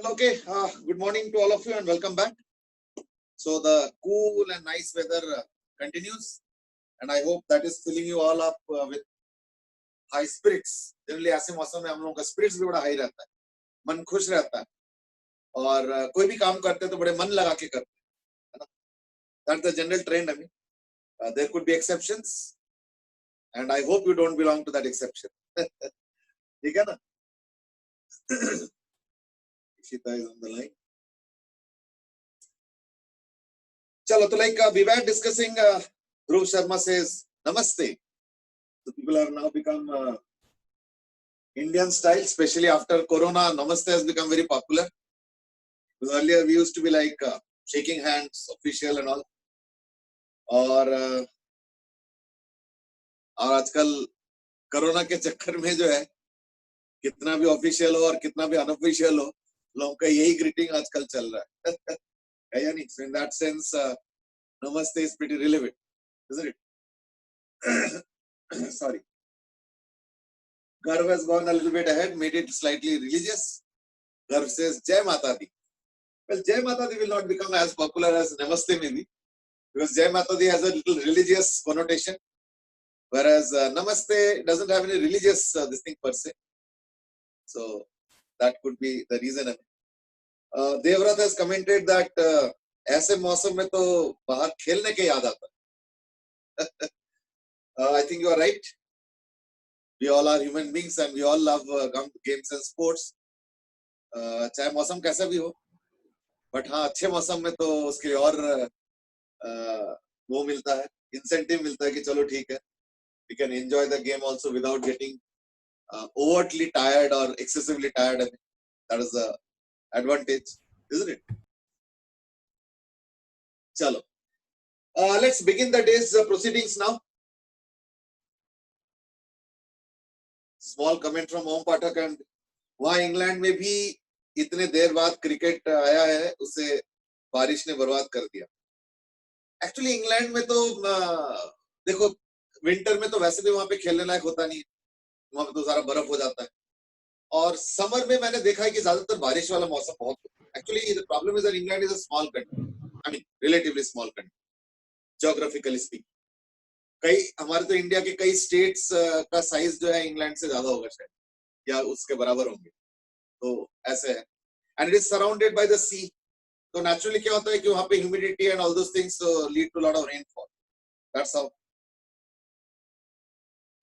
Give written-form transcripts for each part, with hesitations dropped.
Well, okay. Good morning to all of you and welcome back. So the cool and nice weather continues, and I hope that is filling you all up with high spirits. Generally, ऐसे मौसम में हम लोगों का spirits भी बड़ा high रहता है, मन खुश रहता है, और कोई भी काम करते हैं तो बड़े मन लगा के करते हैं, है ना? That's the general trend. I mean, there could be exceptions, and I hope you don't belong to that exception. ठीक है ना? Ishita is on the line. Chalo, so like we were discussing, Dhruv Sharma says Namaste. So people have now become Indian style, especially after Corona. Namaste has become very popular. Because earlier we used to be like shaking hands, official and all. और आजकल corona के चक्कर में जो है कितना भी official हो और कितना भी अनऑफिशियल हो, लोगों का यही ग्रीटिंग आजकल चल रहा है या नहीं? So in that sense, Namaste is pretty relevant, isn't it? Sorry. Garv has gone a little bit ahead, made it slightly religious. Garv says Jai Mata Di. Well, Jai Mata Di will not become as popular as Namaste maybe, because Jai Mata Di has a little religious connotation, whereas Namaste doesn't have any religious this thing per se. So that could be the reason. Devrat has commented that ऐसे मौसम में तो बाहर खेलने के याद आता है. I think you are right. We all are human beings and we all love games and sports. चाहे मौसम कैसा भी हो, बट हाँ अच्छे मौसम में तो उसके लिए और वो मिलता है, इंसेंटिव मिलता है कि चलो ठीक है, we can enjoy the game also without getting overtly tired or excessively tired. I mean, that is the advantage, isn't it? Chalo. Let's begin the day's proceedings now. Small comment from Om Pathak. And वहाँ England में भी इतने देर बाद cricket आया है, उसे बारिश ने बर्बाद कर दिया. एक्चुअली इंग्लैंड में तो देखो, विंटर में तो वैसे भी वहां पे खेलने लायक होता नहीं है, वहां पे तो सारा बर्फ हो जाता है. और समर में मैंने देखा है कि ज्यादातर बारिश वाला मौसम बहुत होता है. Actually the problem is that England is a small country, I mean relatively small country geographically speaking. कई हमारे तो इंडिया के कई स्टेट्स का साइज जो है इंग्लैंड से ज्यादा होगा शायद, या उसके बराबर होंगे. तो ऐसे है, and it is surrounded by the sea. तो नेचुरली क्या होता है कि वहां पे humidity and all those things lead to lot of rainfall. That's how.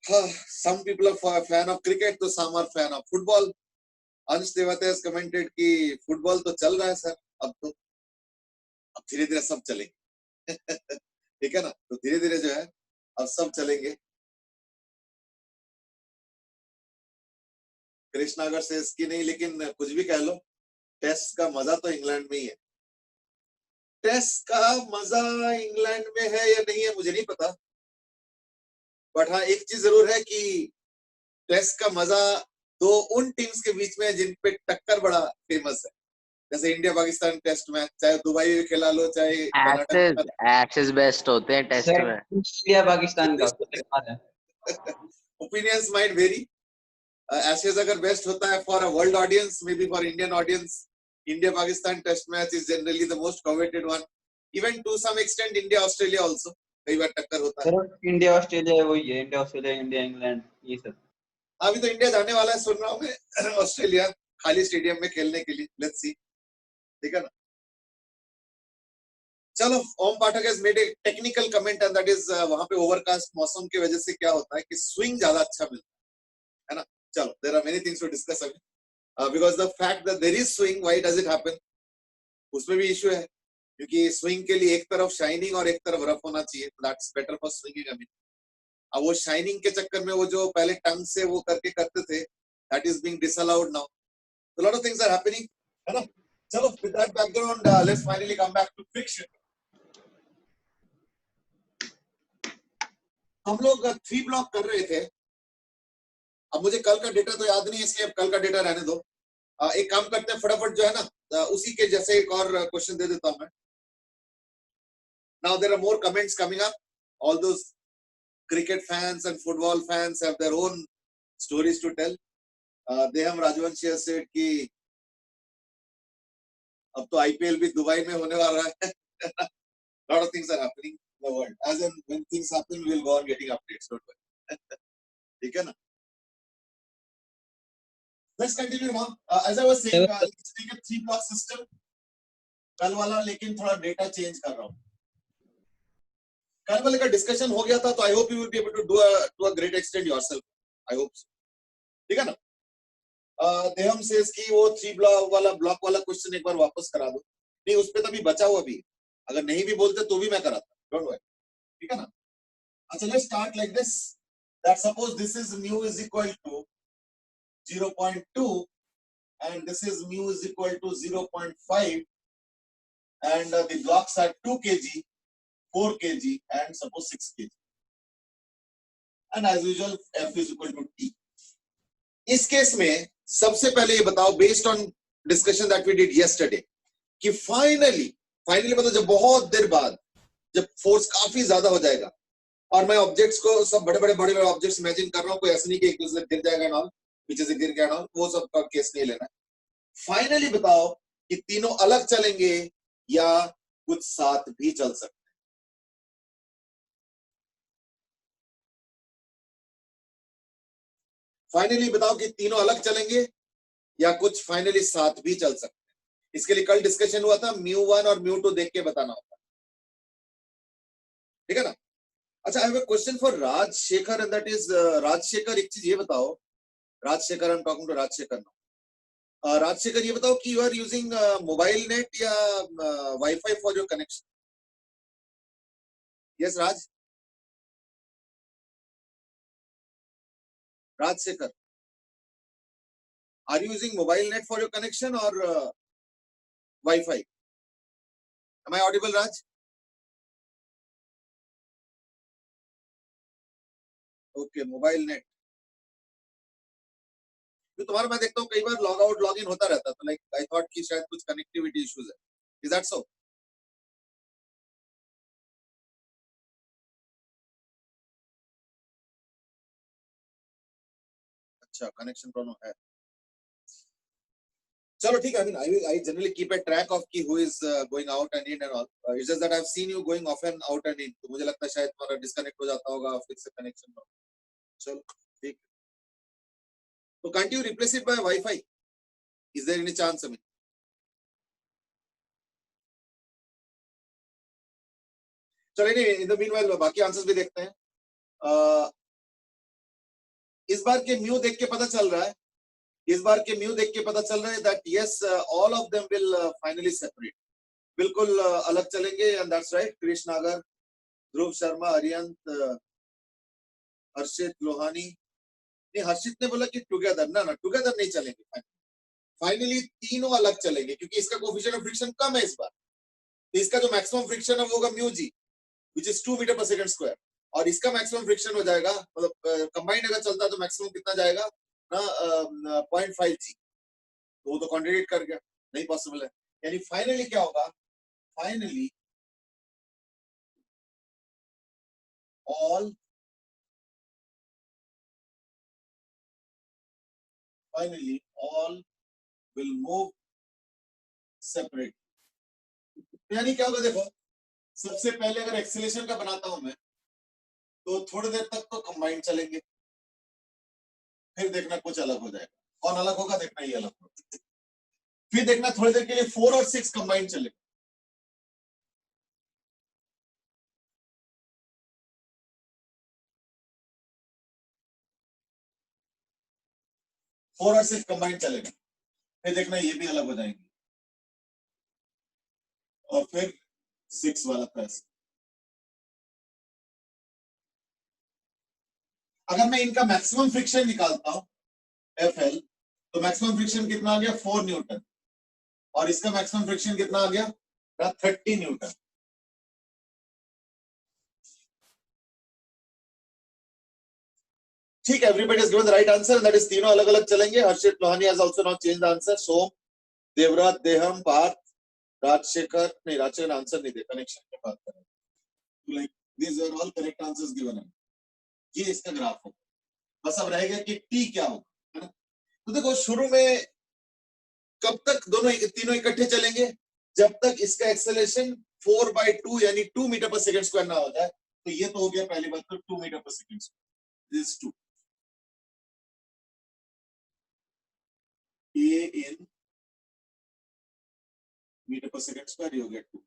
Some people are fan of cricket, तो some are fan of football. अंश देवते has commented कि फुटबॉल तो चल रहा है सर, अब धीरे धीरे सब चलेंगे. ठीक है ना? तो धीरे धीरे जो है अब सब चलेंगे. कृष्णागर से इसकी नहीं, लेकिन कुछ भी कह लो, टेस्ट का मजा तो इंग्लैंड में ही है. टेस्ट का मजा इंग्लैंड में है या नहीं है मुझे नहीं पता, बट हाँ एक चीज जरूर है कि टेस्ट का मजा तो उन टीम्स के बीच में है जिन पे टक्कर बड़ा फेमस है. जैसे इंडिया पाकिस्तान टेस्ट मैच, चाहे दुबई में खेला लो, चाहे एक्सेस बेस्ट होते हैं टेस्ट में. इंडिया पाकिस्तान का ओपिनियंस माइट वेरी. एशेज अगर बेस्ट होता है for a world audience, may be for Indian audience, India Pakistan test match is generally the most coveted one. Even to some extent India Australia also कई बार टक्कर होता है. India Australia वही है, इंडिया ऑस्ट्रेलिया, इंडिया इंग्लैंड, ये सब. अभी तो इंडिया जाने वाला है, सुन रहा हूँ मैं, ऑस्ट्रेलिया खाली स्टेडियम में खेलने के लिए. Let's see. ठीक है ना? चलो, ओम पाठक has made a technical comment and that is वहां पे ओवरकास्ट मौसम की वजह से क्या होता है कि स्विंग ज्यादा अच्छा मिलता है ना. चलो, there are many things to discuss अभी, because the fact that there is swing, why does it happen, उसमें भी इश्यू है. क्योंकि स्विंग के लिए एक तरफ शाइनिंग और एक तरफ रफ होना चाहिए. That's better for swinging. I mean, अब वो शाइनिंग के चक्कर में वो जो पहले टंग से वो करके करते थे, that is being disallowed now. So a lot of things are happening, है ना. चलो, with that background, let's finally come back to fiction. हम लोग 3 ब्लॉक कर रहे थे. अब मुझे कल का डेटा तो याद नहीं है, इसलिए अब कल का डेटा रहने दो. एक काम करते हैं, फटाफट जो है ना, उसी के जैसे एक और क्वेश्चन दे देता हूं मैं. Now there are more comments coming up. All those cricket fans and football fans have their own stories to tell. Deham Rajvanshi has said कि अब तो आईपीएल भी दुबई में होने वाला है. Lot of things are happening in the world. As in when things happen, we'll go on getting updates. Don't worry. ठीक है ना? Let's continue now. As I was saying, let's take a 3-block system. कल वाला लेकिन थोड़ा data change कर रहा हूँ. कल वाले का डिस्कशन हो गया था, तो I hope you will be able to do to a great extent yourself. I hope so. ठीक है ना? देहम सेज की वो 3 ब्लॉक वाला क्वेश्चन एक बार वापस करा दो. नहीं, उस पे तभी बचा हुआ भी. अगर नहीं भी बोलते तो भी मैं कराता. Don't worry. ठीक है ना? अच्छा, let's start like this. That suppose this is mu is equal to 0.2 and this is mu is equal to 0.5 and the blocks are 2 kg, 4 kg and suppose 6 kg. And as usual, F is equal to T. इस case में सबसे पहले ये बताओ, based on discussion that we did yesterday, कि finally मतलब जब बहुत देर बाद जब फोर्स काफी ज्यादा हो जाएगा और मैं ऑब्जेक्ट्स को सब बड़े ऑब्जेक्ट्स इमेजिन कर रहा हूँ, कोई ऐसा नहीं कि एक दूसरे गिर जाएगा ना, पीछे से गिर गया ना, वो सब का केस नहीं लेना. फाइनली बताओ कि तीनों अलग चलेंगे या कुछ साथ भी चल सकते हैं. फाइनली बताओ कि तीनों अलग चलेंगे या कुछ फाइनली साथ भी चल सकते हैं. इसके लिए कल डिस्कशन हुआ था, μ1 और μ2 देख के बताना होता है. ठीक है ना? अच्छा, I have a question for Rajshekhar and that is Rajshekhar, एक चीज ये बताओ. Rajshekhar, I am talking to Rajshekhar now. Rajshekhar, ये बताओ कि you are using mobile net या wifi for your connection. Yes Raj, Rajshekhar, are you using mobile net for your connection और wifi? Am I audible Raj? Okay, mobile net. तो तुम्हारा मैं देखता हूँ कई बार लॉग आउट लॉग इन होता रहता है, तो लाइक आई थॉट कि शायद कुछ कनेक्टिविटी इश्यूज है. Is that so? अच्छा, कनेक्शन प्रॉब्लम है. चलो ठीक है. I generally keep a track of कि who is going out and in and all. It's just that I've seen you going often out and in. तो मुझे लगता है शायद तुम्हारा डिस्कनेक्ट हो जाता होगा, फिर से कनेक्शन हो. चलो ठीक. तो can't you replace it by Wi-Fi? Is there any chance of it? चलो नहीं, in the meanwhile बाकी आंसर्स भी देखते हैं. इस बार के म्यू देख के पता चल रहा है, that yes, all of them will finally separate. बिल्कुल अलग चलेंगे, and that's right. Krish Nagar, ध्रुव शर्मा, अरियंत, हर्षित लोहानी. नहीं, हर्षित ने बोला कि टुगेदर. ना टुगेदर नहीं चलेंगे. फाइनली तीनों अलग चलेंगे क्योंकि इसका कोएफिशिएंट ऑफ फ्रिक्शन कम है इस बार. तो इसका जो मैक्सिमम फ्रिक्शन है वो होगा mu g, which is 2 metre per second square, और इसका मैक्सिमम फ्रिक्शन हो जाएगा, मतलब कंबाइंड अगर चलता है तो मैक्सिमम कितना जाएगा ना, 0.5 जी. तो वो तो कॉन्ट्रडिक्ट कर गया, नहीं पॉसिबल है. यानी फाइनली क्या होगा? Finally all will move separate. यानी क्या होगा? देखो, सबसे पहले अगर एक्सेलरेशन का बनाता हूं मैं, तो थोड़ी देर तक तो कंबाइंड चलेंगे, फिर देखना कुछ अलग हो जाएगा. कौन अलग होगा? देखना ये अलग होगा. फिर देखना थोड़ी देर के लिए 4 और 6 कंबाइंड चलेगा. 4 और 6 कंबाइंड चलेगा. फिर देखना ये भी अलग हो जाएंगे, और फिर 6 वाला प्रेस. अगर मैं इनका मैक्सिमम फ्रिक्शन निकालता हूं Fl, तो मैक्सिमम फ्रिक्शन कितना आ गया? 4 न्यूटन, और इसका मैक्सिमम फ्रिक्शन कितना आ गया? 30 न्यूटन. ठीक है, everybody has given the right answer, and that is तीनों अलग अलग चलेंगे. हर्षित Lohani has also now changed the answer. So Devraj, देहम, पार्थ, राजशेखर, नहीं राजशेखर आंसर नहीं दे, कनेक्शन की बात कर रहे हैं. Like these are all correct answers given. ये इसका ग्राफ होगा. बस अब रहेगा कि टी क्या होगा, है ना? तो देखो, शुरू में कब तक तीनों इकट्ठे चलेंगे? जब तक इसका एक्सेलरेशन 4/2 यानी 2 मीटर पर सेकंड स्क्वायर ना हो जाए। तो ये तो हो गया पहली बात, तो 2 metre per second square, this 2 a in metre per second square, ये हो गया 2।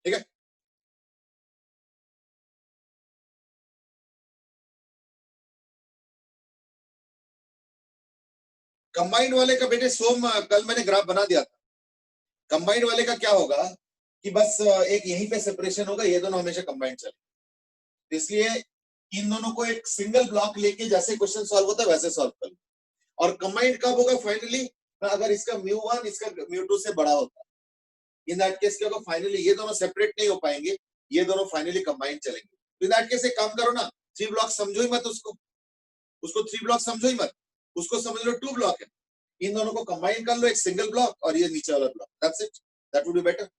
ठीक है, कंबाइंड वाले का बेटे सोम कल मैंने ग्राफ बना दिया था। कंबाइंड वाले का क्या होगा कि बस एक यहीं पे सेपरेशन होगा, ये दोनों हमेशा कंबाइंड चले। इसलिए इन दोनों को एक सिंगल ब्लॉक लेके जैसे क्वेश्चन सॉल्व होता है वैसे सॉल्व कर लो। और कंबाइंड कब होगा फाइनली, अगर इसका μ1 इसका μ2 से बड़ा होता है। इन दैट केस क्या होगा, फाइनली ये दोनों सेपरेट नहीं हो पाएंगे, ये दोनों फाइनली कंबाइंड चलेंगे। तो इन दैट केस एक काम करो ना, 3 ब्लॉक समझो ही मत उसको 3 ब्लॉक समझो ही मत, उसको समझ लो 2 ब्लॉक है। इन दोनों को कंबाइन कर लो, एक सिंगल ब्लॉक और ये नीचे वाला block, that's it, that would be better.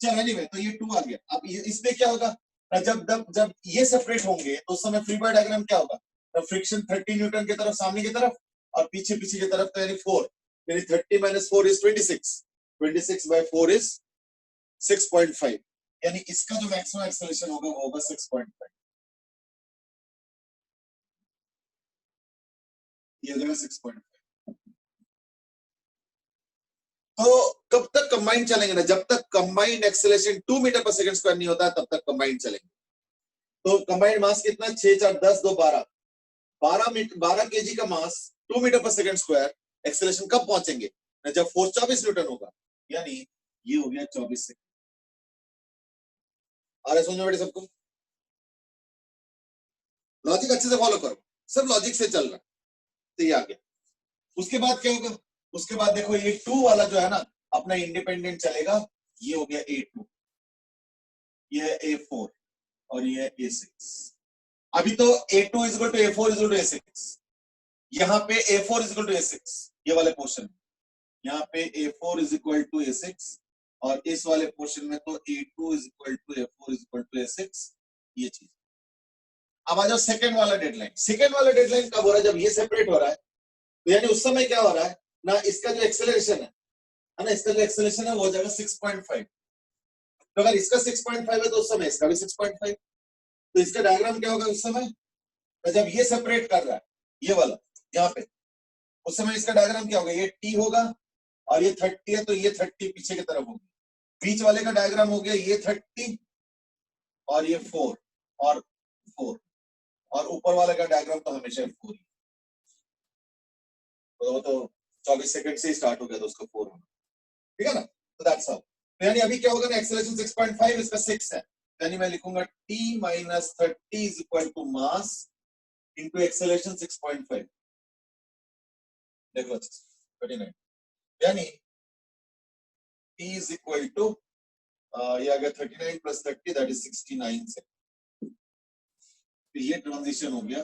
चल एनीवे, तो ये 2 आ गया। अब इसमें क्या होगा, जब जब जब ये सेपरेट होंगे तो उस समय फ्री बॉडी डायग्राम क्या होगा, तो फ्रिक्शन 30 न्यूटन की तरफ सामने की तरफ और पीछे पीछे की तरफ, तो यानी 4, यानी 30 - 4 इज 26, 26/4 इज 6.5, यानी इसका जो मैक्सिमम एक्सेलरेशन होगा वो होगा 6.5, ये हो जाएगा 6.5। तो कब तक कंबाइंड चलेंगे ना, जब तक combined acceleration 2 metre per second square नहीं होता तब तक कंबाइंड चलेंगे। तो कंबाइंड मास कितना, 6 4 10 2 12, 12 केजी का मास 2 metre per second square, acceleration कब पहुंचेंगे ना, जब फोर्स 24 न्यूटन होगा, यानी ये हो गया 24 सेकंड। आ रहा समझ में बेटे सबको, लॉजिक अच्छे से फॉलो करो, सब लॉजिक से चल रहा है। तो ये आ गया। उसके बाद क्या होगा, उसके बाद देखो ये 2 वाला जो है ना अपना इंडिपेंडेंट चलेगा, ये हो गया A2, ये है A4 और ये है A6। अभी तो A2 is equal to A4 is equal to A6, यहाँ पे A4 is equal to A6, ये वाले पोर्शन में यहाँ पे A4 is equal to A6 और इस वाले पोर्शन में तो A2 is equal to A4 is equal to A6, ये चीज। अब आ जाओ सेकंड वाला डेडलाइन। सेकंड वाला डेडलाइन कब हो रहा है, जब ये सेपरेट हो रहा है, तो यानी उस समय क्या हो रहा है ना, इसका जो एक्सेलरेशन है ना, इसका जो एक्सेलरेशन है वो हो जाएगा 6.5। तो अगर इसका 6.5 है तो उस समय इसका भी 6.5। तो इसका डायग्राम क्या होगा उस समय, तो जब ये सेपरेट कर रहा है ये वाला यहाँ पे, उस समय इसका डायग्राम क्या होगा, ये T होगा और ये 30 है तो ये 30 पीछे की तरफ होगी। बीच वाले का डायग्राम हो गया ये 30 और ये 4 और 4 और ऊपर वाले का डायग्राम तो हमेशा 4 ही। तो वो तो 24 सेकंड से ही स्टार्ट हो गया तो उसका 4 होना, ठीक है ना। तो दैट्स हाउ। तो यानी अभी क्या होगा ना, एक्सेलरेशन 6.5, इसका 6 है, यानी मैं लिखूंगा T - 30 is equal to mass into acceleration 6.5। देखो 39, यानी T इज इक्वल टू ये आ गया 39 + 30 दैट इज 69 से। तो ये ट्रांजिशन हो गया,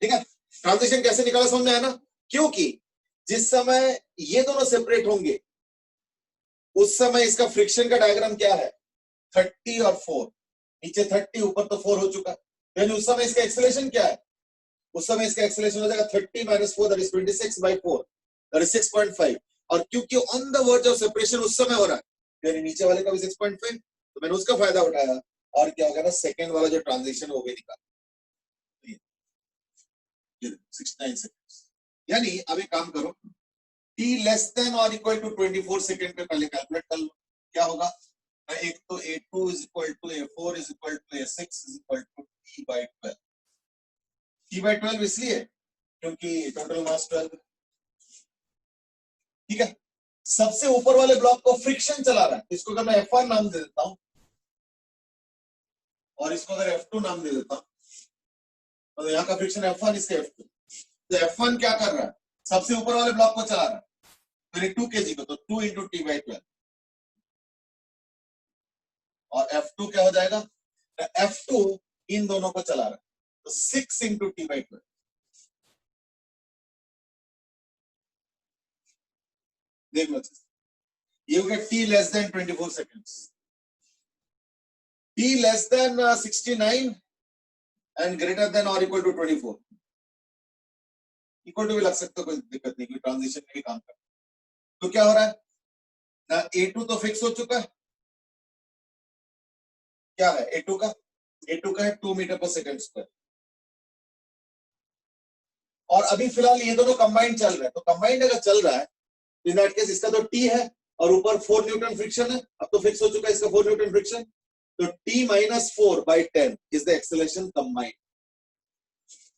ठीक है। ट्रांजिशन कैसे निकाला समझ में आया ना, क्योंकि जिस समय ये दोनों सेपरेट होंगे उस समय इसका फ्रिक्शन का डायग्राम क्या है, 30 और 4, नीचे 30 ऊपर तो 4 हो चुका, यानी उस समय इसका एक्सेलरेशन क्या है, उस समय इसका एक्सेलरेशन हो जाएगा 30 - 4 दैट इज 26/4 दैट इज 6.5। और क्योंकि on the verge of separation उस समय हो रहा है यानी नीचे वाले का भी 6.5, तो मैंने उसका फायदा उठाया और क्या होगा ना, सेकंड वाला जो ट्रांजिशन हो गया निकाला 69 सेकंड्स। यानी अब एक काम करो, T लेस देन और इक्वल टू 24 सेकंड पे पहले कैलकुलेट कर लो क्या होगा। एक तो A2 is equal to A4 is equal to A6 is equal to T/12। T/12 इसलिए क्योंकि टोटल मास 12, ठीक है। सबसे ऊपर वाले ब्लॉक को फ्रिक्शन चला रहा है, इसको अगर मैं F1 नाम दे देता हूं और इसको अगर F2 नाम दे देता हूं, तो यहाँ का फ्रिक्शन F1 इसके F2। तो F1 क्या कर रहा है, सबसे ऊपर वाले ब्लॉक को चला रहा है, तो 2 kg को, तो 2 × T/12 और F2 क्या हो जाएगा, F2 इन दोनों को चला रहा है, तो 6 × T/12। देख लो ये हो गया T less then 24 seconds, T less then 69 and greater than और इक्वल टू 24, इक्वल टू भी लग सकता है, कोई दिक्कत नहीं, कोई ट्रांजिशन में भी काम कर। तो क्या हो रहा है ना, A2 तो फिक्स हो चुका है, क्या है A2 का, A2 का है 2 मीटर पर सेकंड स्क्वायर, और अभी फिलहाल ये दोनों कंबाइंड चल रहे हैं। तो कंबाइंड अगर चल रहा है इन दैट केस इसका तो T है और ऊपर 4 न्यूटन फ्रिक्शन है, अब तो फिक्स हो चुका है इसका 4 न्यूटन फ्रिक्शन, तो T minus 4/10 is the acceleration combined.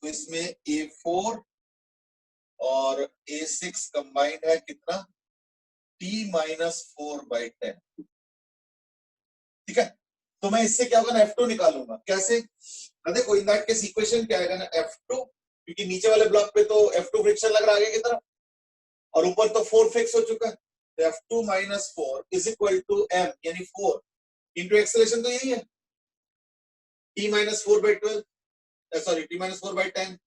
तो इसमें A4 और A6 कंबाइंड है कितना, T माइनस 4/10, ठीक है। तो मैं इससे क्या होगा ना F2 निकालूंगा, कैसे, देखो इन दैट केस इक्वेशन क्या आएगा ना F2, क्योंकि नीचे वाले ब्लॉक पे तो F2 फ्रिक्शन लग रहा है आगे की तरफ और ऊपर तो 4 फिक्स हो चुका है, तो F2 minus 4 is equal to M, यानी 4 इंटू एक्सेलरेशन तो यही है T minus 4/12, sorry T minus 4/10,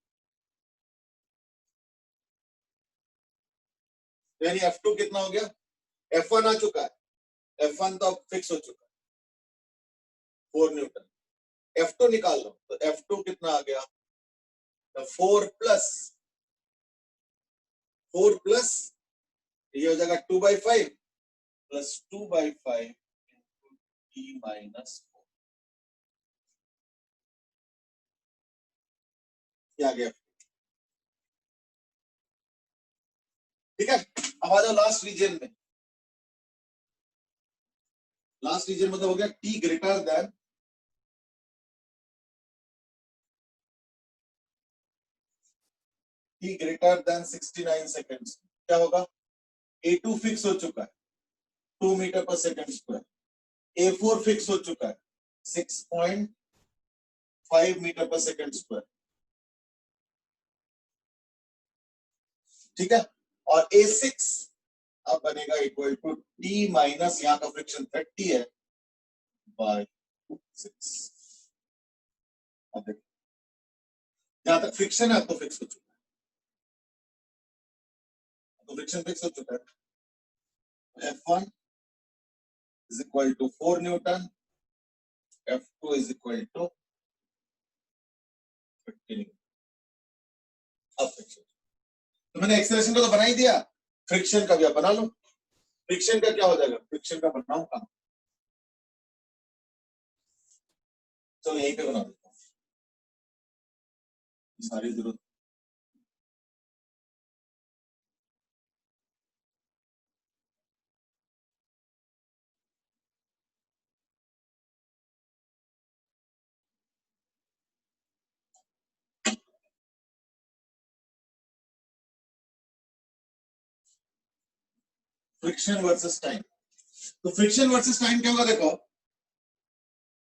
यानी F2 कितना हो गया, F1 आ चुका है, F1 तो अब फिक्स हो चुका है 4 न्यूटन, F2 निकाल लो, तो F2 कितना आ गया, 4 प्लस ये हो जाएगा 2/5 प्लस 2/5 इंटू T माइनस 4, क्या आ गया, ठीक है। अब आ जाओ लास्ट रीजन में, लास्ट रीजन मतलब हो गया T greater then T greater then 69 seconds, क्या होगा, A2 फिक्स हो चुका है 2 मीटर पर सेकेंड स्क्वायर, A4 फिक्स हो चुका है 6.5 मीटर पर सेकेंड स्क्वायर, ठीक है। और A6 अब बनेगा इक्वल टू T माइनस, यहाँ का फ्रिक्शन 30 है बाय 6, अब देखो जहां तक फ्रिक्शन है अब तो फिक्स हो चुका है, तो फ्रिक्शन फिक्स हो चुका है, F1 is equal to 4 Newton, F2 is equal to 15, अब फिक्स हो, तो मैंने एक्सेलरेशन का तो बना ही दिया, फ्रिक्शन का भी आप बना लो, फ्रिक्शन का क्या हो जाएगा, फ्रिक्शन का बनाऊं कहां, चलो यहीं पे बना देता हूँ, सारी जरूरत, फ्रिक्शन वर्सेस टाइम। तो फ्रिक्शन वर्सेस टाइम क्या होगा, देखो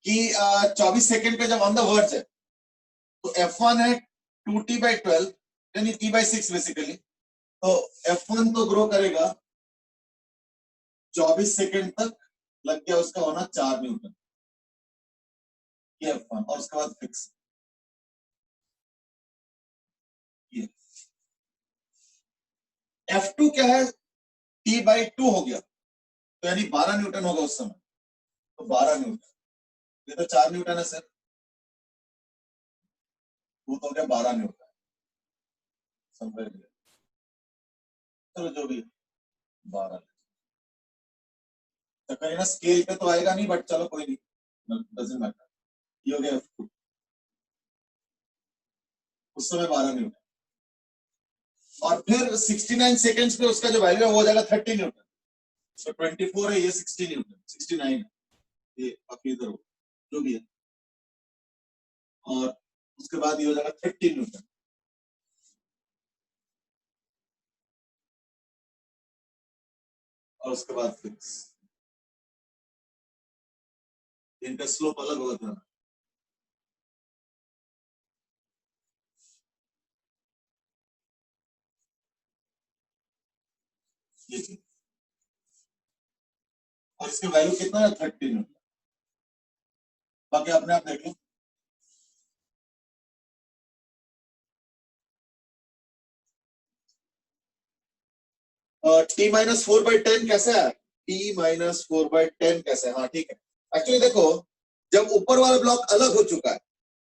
कि 24 सेकंड पे जब ऑन द वर्ज है तो F1 है 2T/12 यानी T/6 बेसिकली, तो F1 तो ग्रो करेगा 24 सेकंड तक, लग गया उसका होना 4 न्यूटन, ये F1, और उसके बाद फिक्स, ये F2 क्या है, T/2 हो गया, तो यानी 12 न्यूटन होगा उस समय, तो 12 न्यूटन, ये तो 4 न्यूटन है सर, वो तो हो गया 12 न्यूटन, समझ गए, चलो जो भी 12, चक्कर ना स्केल पे तो आएगा नहीं, बट चलो कोई नहीं, डजंट मैटर, ये हो गया F2, उस समय 12 न्यूटन, और फिर 69 सेकंड्स पे उसका जो वैल्यू है वो हो जाएगा 30 न्यूटन, तो 24 है, ये 60 न्यूटन, 69 है, ये आपकी इधर हो जो भी है, और उसके बाद ये हो जाएगा 30 न्यूटन, और उसके बाद फिक्स, इनका स्लोप अलग होगा था, ये चीज, और इसके वैल्यू कितना है 30 न्यूटन, बाकी अपने आप देख लो, T-4/10 कैसे है, T-4/10 कैसे है, हाँ ठीक है। एक्चुअली देखो जब ऊपर वाला ब्लॉक अलग हो चुका है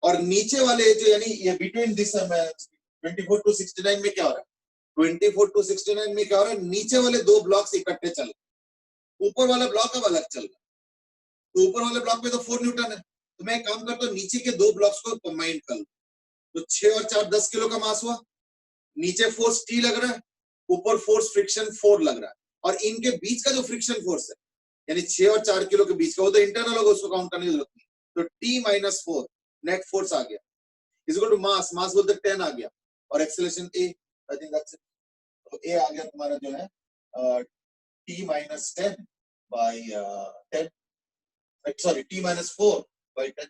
और नीचे वाले जो यानी ये बिटवीन दिस 24 to 69 में क्या हो रहा है, 24 to 69 में क्या हो रहा है, नीचे वाले दो ब्लॉक्स इकट्ठे चल रहे, ऊपर वाला ब्लॉक अब अलग चल रहा है। तो ऊपर वाले ब्लॉक में तो 4 न्यूटन है, तो मैं एक काम करता हूँ नीचे के दो ब्लॉक्स को कंबाइन कर लूं। तो 6 और 4 10 किलो का मास हुआ, नीचे फोर्स T लग रहा है, ऊपर फोर्स फ्रिक्शन 4 लग रहा है, और इनके बीच का जो फ्रिक्शन फोर्स है यानी 6 और 4 किलो के बीच का, वो तो इंटरनल होगा, उसको काउंट करने की जरूरत नहीं। तो T minus 4 नेट फोर्स आ गया इज इक्वल टू मास, मास बोलते 10 आ गया, और acceleration A, I think that's it. तो A आ गया तुम्हारा जो है T minus 10 by 10, sorry T minus 4 by 10।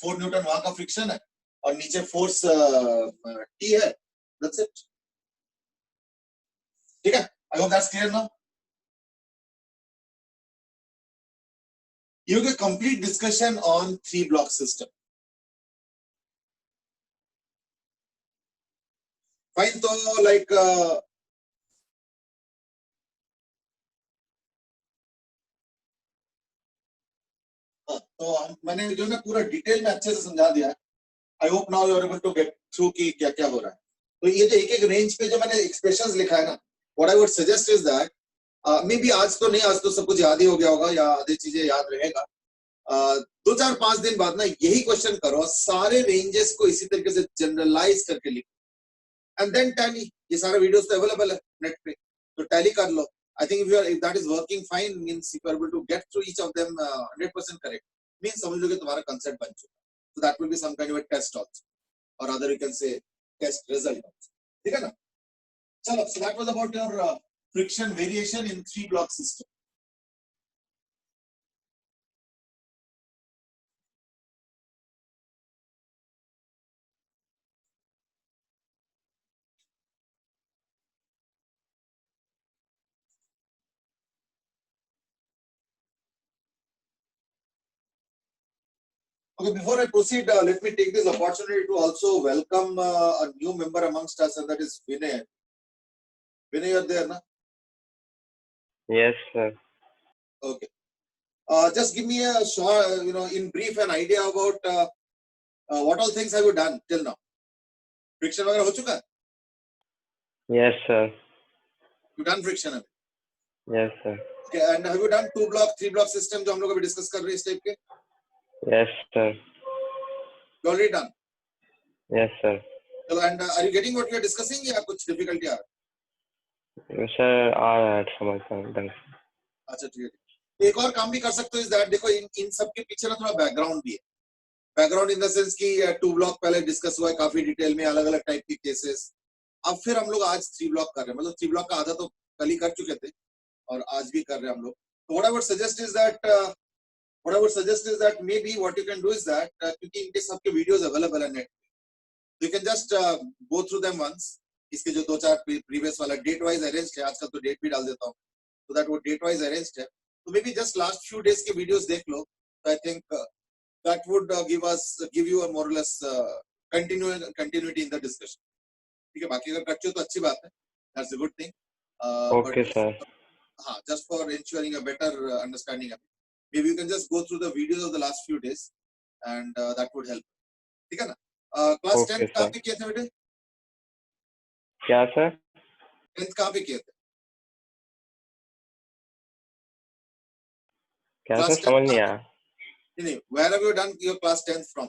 4 Newton वहां का फ्रिक्शन है और नीचे फोर्स T है, दैट्स इट। ठीक है, I hope that's clear now. You get complete discussion on 3 block system. Fine, तो like तो मैंने जो ना पूरा डिटेल में अच्छे से समझा दिया है। I hope now you are able to get through कि क्या क्या हो रहा है। तो ये जो एक एक रेंज पे जो मैंने एक्सप्रेशंस लिखा है ना, what I would suggest is that may be आज तो नहीं, आज तो सब कुछ याद ही हो गया होगा या आधी चीजें याद रहेगा। 2 4 5 दिन बाद ना यही क्वेश्चन करो, सारे रेंजेस को इसी तरीके से जनरलाइज करके लिखो, एंड देन टैली। ये सारे वीडियोस तो अवेलेबल है नेट पे, तो टैली कर लो। I think if that is working fine, means if you are able to get through each of them 100% correct, means समझ लो कि तुम्हारा concept बन चुका। So that will be some kind of a test also, or rather you can say test result also. ठीक है ना? चलो, so that was about your friction variation in 3 block system. Okay, before I proceed, let me take this opportunity to also welcome a new member amongst us, and that is Vinay. Vinay, you're there, na? Yes, sir. Okay. Just give me a short, in brief, an idea about what all things have you done till now? Friction वगैरह हो चुका है? Yes, sir. You done friction अभी? Yes, sir. Okay, and have you done 2 block, 3 block system जो हम लोग अभी discuss कर रहे हैं इस टाइप के? Yes, sir. You already done? Yes, sir. चलो, and are you getting what we are discussing या कुछ difficulty आ रहा है? Sir, आ रहा है समझ में। अच्छा, ठीक है। एक और काम भी कर सकते हो इस दैट, देखो इन सब के पीछे ना थोड़ा बैकग्राउंड भी है। बैकग्राउंड इन द सेंस कि 2 ब्लॉक पहले डिस्कस हुआ है काफी डिटेल में, अलग अलग टाइप के केसेस। अब फिर हम लोग आज 3 ब्लॉक कर रहे हैं, मतलब 3 ब्लॉक का आधा तो कल ही कर चुके थे और आज भी कर रहे हैं हम लोग। तो what I would suggest is that maybe what you can do is that, क्योंकि इनके सबके वीडियोस अवेलेबल है नेट पे, you can just go through them once. इसके जो 2 4 प्रीवियस वाला डेट वाइज अरेंज्ड है, आजकल तो डेट भी डाल देता हूँ, तो दैट वो डेट वाइज अरेंज्ड है। तो may be just last few days के वीडियोस देख लो, तो I think that would give you a more or less continuity in the discussion. ठीक है, बाकी अगर करते हो तो अच्छी बात है, that's a good thing. Okay, sir. हाँ, just for ensuring a better understanding of it, maybe you can just go through the videos of the last few days and that would help. ठीक है ना? Class Okay, 10th कहाँ sir. पे किए थे बेटे? क्या सर? 10th कहाँ पे किए थे? क्या Class सर 10th समझ नहीं कहाँ आया? पे? नहीं, where have you done your class 10th from?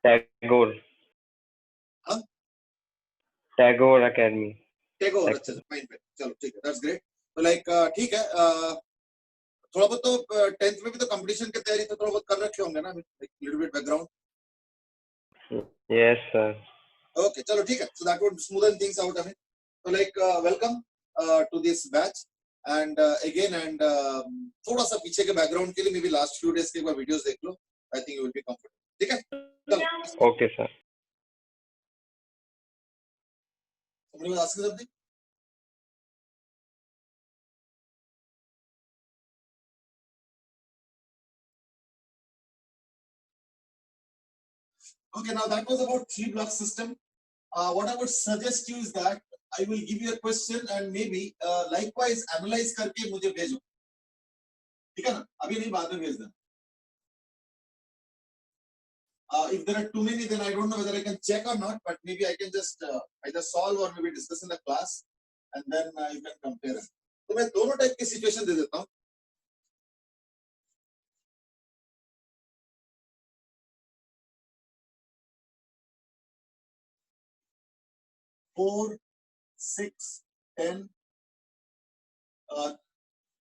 Tagore हाँ? टैगोर एकेडमी। Tagore, अच्छा, फाइन, चलो ठीक है, that's great. तो लाइक ठीक है, थोड़ा बहुत तो 10th में भी तो कंपटीशन की तैयारी तो थोड़ा बहुत कर रखे होंगे ना, little bit background. Yes, sir. Okay, चलो ठीक है, so that would smoothen things out. हमें तो like welcome to this batch and again, and थोड़ा सा पीछे के बैकग्राउंड के लिए may be last few days के एक बार वीडियोस देख लो, I think you will be comfortable. ठीक है, चलो Okay, sir. somebody was asking something? Okay, now that was about 3 block system. What I would suggest you is that I will give you a question and maybe likewise analyze करके मुझे भेजो, ठीक है ना? अभी नहीं, बाद में भेज देना। If there are too many, then I don't know whether I can check or not, but maybe I can just either solve or maybe discuss in the class, and then you can compare it. तो मैं दोनों type की situation दे देता हूँ. Four, 6, 10.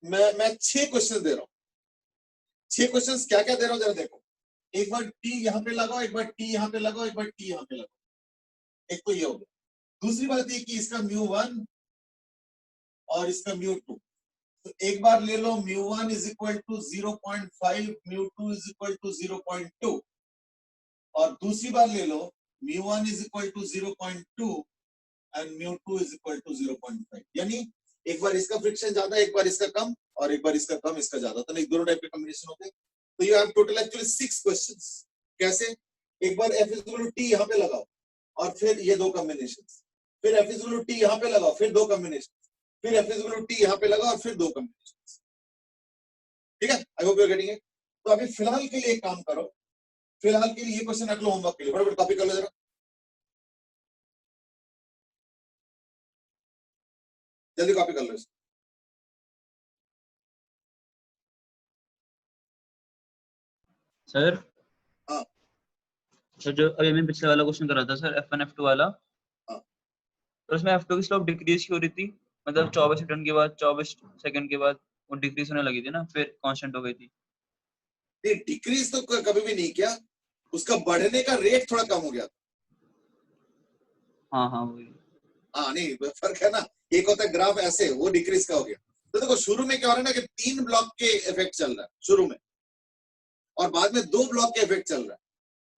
मैं 6 question दे रहा हूँ. 6 questions क्या क्या दे रहा हूँ जरा देखो. एक बार टी यहाँ पे लगाओ, एक बार टी यहाँ पे लगाओ, एक बार टी यहाँ पे लगाओ. एक तो ये हो गया. दूसरी बात ये कि इसका μ1 और इसका μ2. तो एक बार ले लो μ1 is equal to 0.5, μ2 is equal to 0.2, और दूसरी बार ले लो μ1 is equal to 0.2 and μ2 is equal to 0.5. यानी एक बार इसका फ्रिक्शन ज्यादा, एक बार इसका कम, और एक बार इसका कम, इसका ज्यादा. तो एक दोनों टाइप के कॉम्बिनेशन होते हैं. तो you have total actually 6 questions. कैसे? एक बार F is equal to T यहाँ पे लगाओ, और फिर ये दो कॉम्बिनेशंस. फिर F is equal to T यहाँ पे लगाओ, फिर दो कॉम्बिनेशंस. फिर F is equal to T यहाँ पे लगाओ, और फिर दो कॉम्बिनेशंस. ठीक है? I hope you are getting it. तो अभी फिलहाल के लिए एक काम करो. फिलहाल के लिए ये क्वेश्चन रख लो होमवर्क के लिए. फटाफट कॉपी कर लो जरा. जल्दी कॉपी कर लो इसको. सर हाँ. सर जो अभी हमने पिछले वाला क्वेश्चन करा था सर, F1 F2 वाला, हाँ. तो उसमें F2 की स्लोप डिक्रीज क्यों हो रही थी? मतलब 24 सेकंड के बाद, 24 सेकंड के बाद वो डिक्रीज होने लगी थी ना, फिर कांस्टेंट हो गई थी. नहीं, डिक्रीज तो कभी भी नहीं किया. उसका बढ़ने का रेट थोड़ा कम हो गया. हाँ हाँ वही. हाँ, नहीं फर्क है ना. एक होता है ग्राफ ऐसे, वो डिक्रीज का हो गया. तो देखो शुरू में क्या हो रहा है ना कि 3 ब्लॉक के इफेक्ट चल रहा है शुरू में, और बाद में 2 ब्लॉक के इफेक्ट चल रहा है.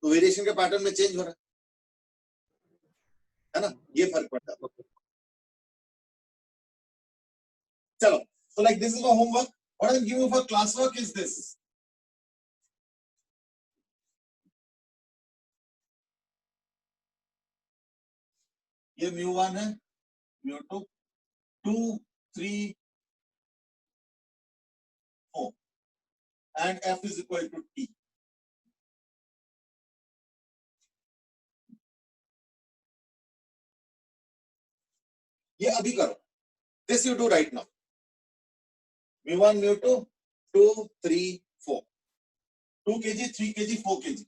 तो वेरिएशन के पैटर्न में चेंज हो रहा है ना. ये फर्क पड़ता है. चलो, so like this is my homework. What I'm giving you for classwork is this. ये μ1 है, μ2, 2, 3, 4, and F is equal to T. ये अभी करो. This you do right now. μ1, μ2, 2, 3, 4. 2 kg, 3 kg, 4 kg.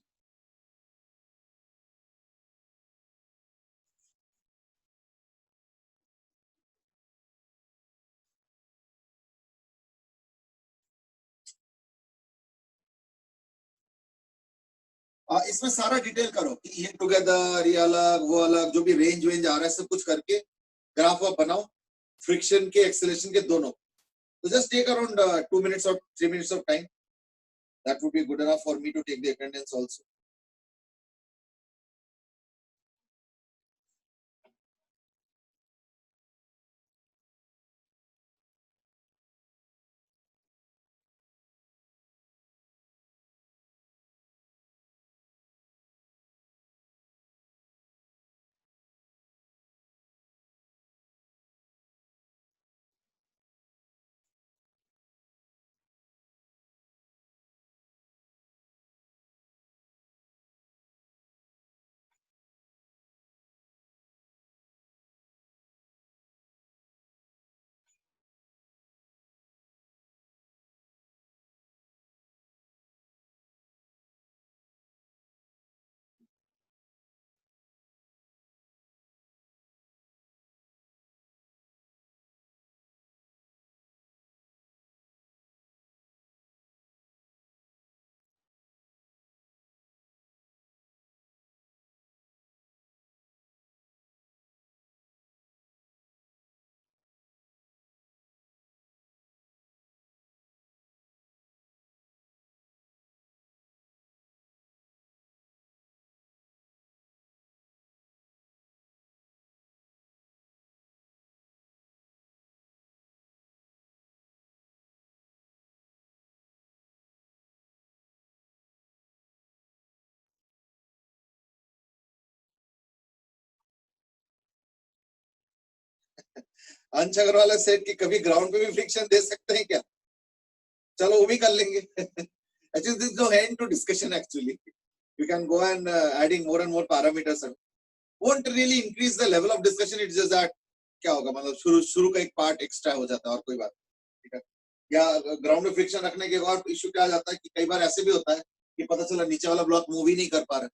इसमें सारा डिटेल करो कि ये टुगेदर, ये अलग, वो अलग, जो भी रेंज वेंज आ रहा है सब कुछ करके ग्राफ आप बनाओ. फ्रिक्शन के, एक्सेलरेशन के दोनों. So just take around 2 minutes or 3 minutes of time. That would be good enough for me to take the attendance also. अंश अग्रवाल सेट कि कभी ग्राउंड पे भी फ्रिक्शन दे सकते हैं क्या? चलो वो भी कर लेंगे. Actually, there is no end to discussion actually. you can go and adding more and more parameters and won't really increase the level of discussion. It's just that क्या होगा मतलब शुरू का एक पार्ट एक्स्ट्रा हो जाता है और कोई बात नहीं, ठीक है। या ग्राउंड में फ्रिक्शन रखने के और इशू क्या आ जाता है कि कई बार ऐसे भी होता है कि पता चला नीचे वाला ब्लॉक मूव ही नहीं कर पा रहा,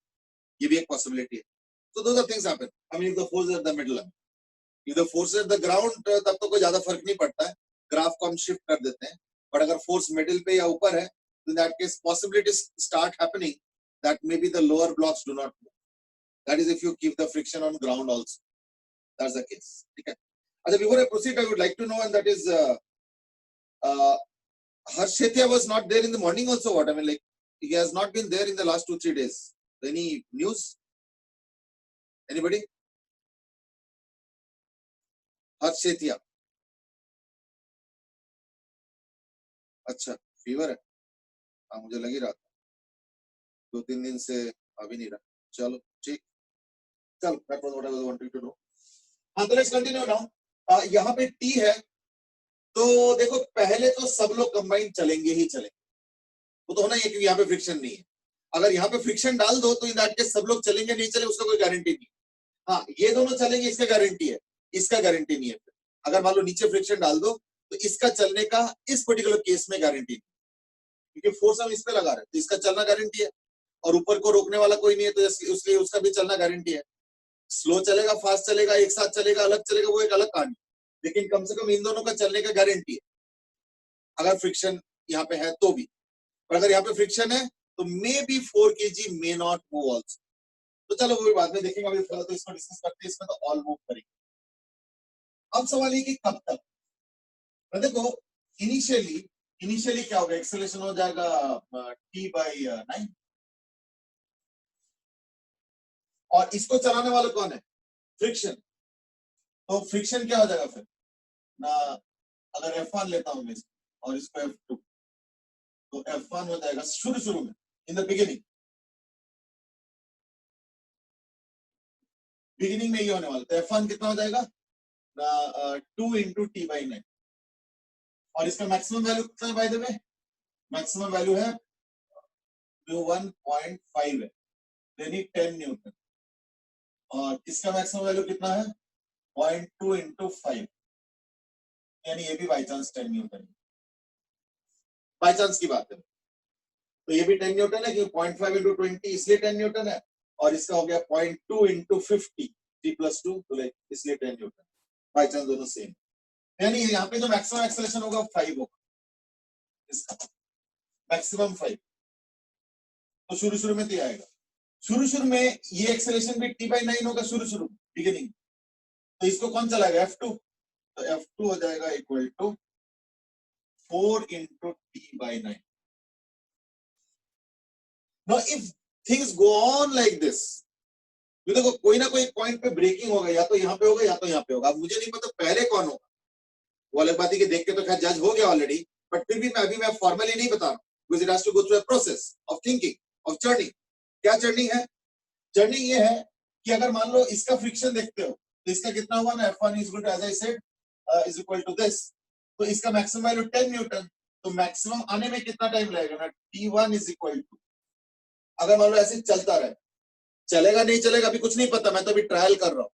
ये भी एक पॉसिबिलिटी है। So those are things happen. I mean, if the force is at the middle, if the force is at the ground, तब तो कोई ज्यादा फर्क नहीं पड़ता है, ग्राफ को हम शिफ्ट कर देते हैं। बट अगर फोर्स मिडिल पे या ऊपर है, in that case possibilities start happening that maybe the lower blocks do not move. That is if you keep the friction on ground also. That's the case. ठीक है। अच्छा, before I proceed, I would like to know, and that is Harsh Sethia was not there in the morning also. What I mean, like he has not been there in the last 2-3 days. Any news? Anybody? Harsh Sethia. अच्छा, fever है? हाँ, मुझे लग ही रहा था 2-3 दिन से आ भी नहीं रहा। चलो ठीक, चलो that was what I was wanting to know. हाँ, तो let's continue now. यहाँ पे T है, तो देखो पहले तो सब लोग कंबाइन चलेंगे ही चलेंगे, वो तो होना ही है क्योंकि यहाँ पे फ्रिक्शन नहीं है। अगर यहाँ पे फ्रिक्शन डाल दो तो इन दैट केस सब लोग चलेंगे नहीं चलेंगे उसका कोई गारंटी नहीं। हाँ, ये दोनों चलेंगे इसका गारंटी है, इसका गारंटी नहीं है। अगर मान लो नीचे फ्रिक्शन डाल दो तो इसका चलने का इस पर्टिकुलर केस में गारंटी नहीं, क्योंकि फोर्स हम इस पे लगा रहे हैं तो इसका चलना गारंटी है, और ऊपर को रोकने वाला कोई नहीं है तो इसलिए उसका भी चलना गारंटी है। स्लो चलेगा, फास्ट चलेगा, एक साथ चलेगा, अलग चलेगा, वो एक अलग कहानी, लेकिन कम से कम इन दोनों का चलने का गारंटी है अगर फ्रिक्शन यहाँ पे है तो भी। पर अगर यहाँ पे फ्रिक्शन है तो may be 4 kg may not move also. तो चलो वो भी बाद में देखेंगे, अभी फिलहाल तो इसको डिस्कस करते हैं, इसमें तो ऑल मूव करेंगे। अब सवाल ये कि कब तक, देखो इनिशियली क्या होगा, एक्सेलरेशन हो जाएगा T/9, और इसको चलाने वाला कौन है, फ्रिक्शन। तो फ्रिक्शन क्या हो जाएगा फिर ना, अगर F1 लेता हूं मैं और इसको F2, तो F1 हो जाएगा शुरू में इन द बिगिनिंग में ये होने वाला, तो F1 कितना हो जाएगा ना 2 × T/9, और इसका मैक्सिमम वैल्यू कितना है by the way, maximum value है 1.5 है, यानी 10 न्यूटन, और इसका मैक्सिमम वैल्यू कितना है 0.2 × 5, यानी ये भी by chance 10 Newton, by chance की बात है। तो ये भी 10 न्यूटन है क्योंकि 0.5 × 20 इसलिए 10 न्यूटन है, और इसका हो गया 0.2 × 50 3+2 तो इसलिए 10 न्यूटन, बाई चांस दोनों सेम, यानी यहाँ पे जो मैक्सिमम एक्सेलरेशन होगा 5 होगा, इसका मैक्सिमम 5। तो शुरू में तो आएगा, शुरू में ये एक्सेलरेशन भी T/9 होगा शुरू बिगिनिंग, तो इसको कौन चलाएगा F2, तो F2 हो जाएगा equal to 4 × T/9। Now if things go on like this, तो देखो कोई ना कोई पॉइंट पे ब्रेकिंग होगा, या तो यहाँ पे होगा या तो यहाँ पे होगा। अब मुझे नहीं पता पहले कौन होगा, वो अलग बात है कि देख के तो खैर जज हो गया ऑलरेडी, बट फिर भी मैं फॉर्मली नहीं बता रहा, because it has to go through a process of thinking of journey. क्या जर्नी है, जर्नी ये है कि अगर मान लो इसका फ्रिक्शन देखते हो तो इसका कितना हुआ ना, F1 is equal to as I said is equal to this, तो इसका मैक्सिमम वैल्यू 10 न्यूटन, तो मैक्सिमम आने में कितना टाइम लगेगा ना, T1 इज इक्वल टू, अगर मान लो ऐसे चलता रहे, चलेगा नहीं चलेगा अभी कुछ नहीं पता, मैं तो अभी ट्रायल कर रहा हूँ,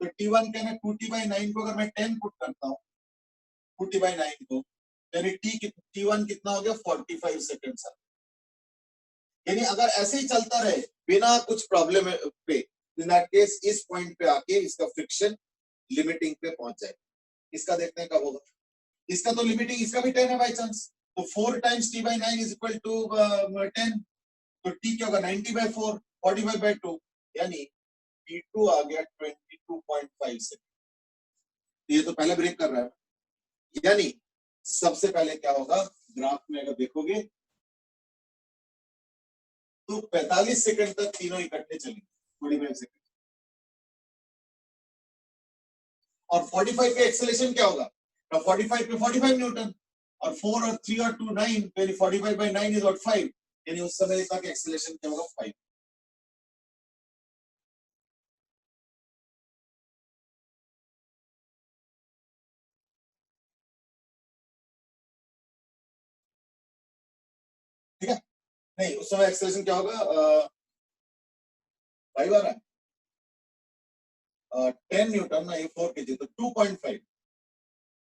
तो T1 क्या है 2T/9 को अगर मैं 10 पुट करता हूँ 2T/9 को, यानी T1 कितना हो गया 45 सेकेंड, यानी अगर ऐसे ही चलता रहे बिना कुछ प्रॉब्लम पे, इन दैट केस इस पॉइंट पे आके इसका फ्रिक्शन लिमिटिंग पे पहुंच जाए। इसका देखते हैं कब होगा, इसका तो लिमिटिंग इसका भी 10 है बाई चांस, तो 4 × T/9 इज इक्वल टू 10, तो T क्या होगा 90/4 45/2, यानी T2 आ गया 22.5 सेकेंड। ये तो पहले ब्रेक कर रहा है, यानी सबसे पहले क्या होगा, ग्राफ में अगर देखोगे तो 45 सेकंड तक तीनों इकट्ठे चलेंगे, 45 सेकंड, और 45 पे एक्सेलरेशन क्या होगा, 45 पे 45 न्यूटन, और 4 और 3 और 2 9, यानी 45/9 इज व्हाट 5, यानी उस समय तक एक्सेलरेशन क्या होगा 5। ठीक है, नहीं उस समय एक्सेलरेशन क्या होगा 5 आ रहा है, 10 न्यूटन ना, ये 4 kg, तो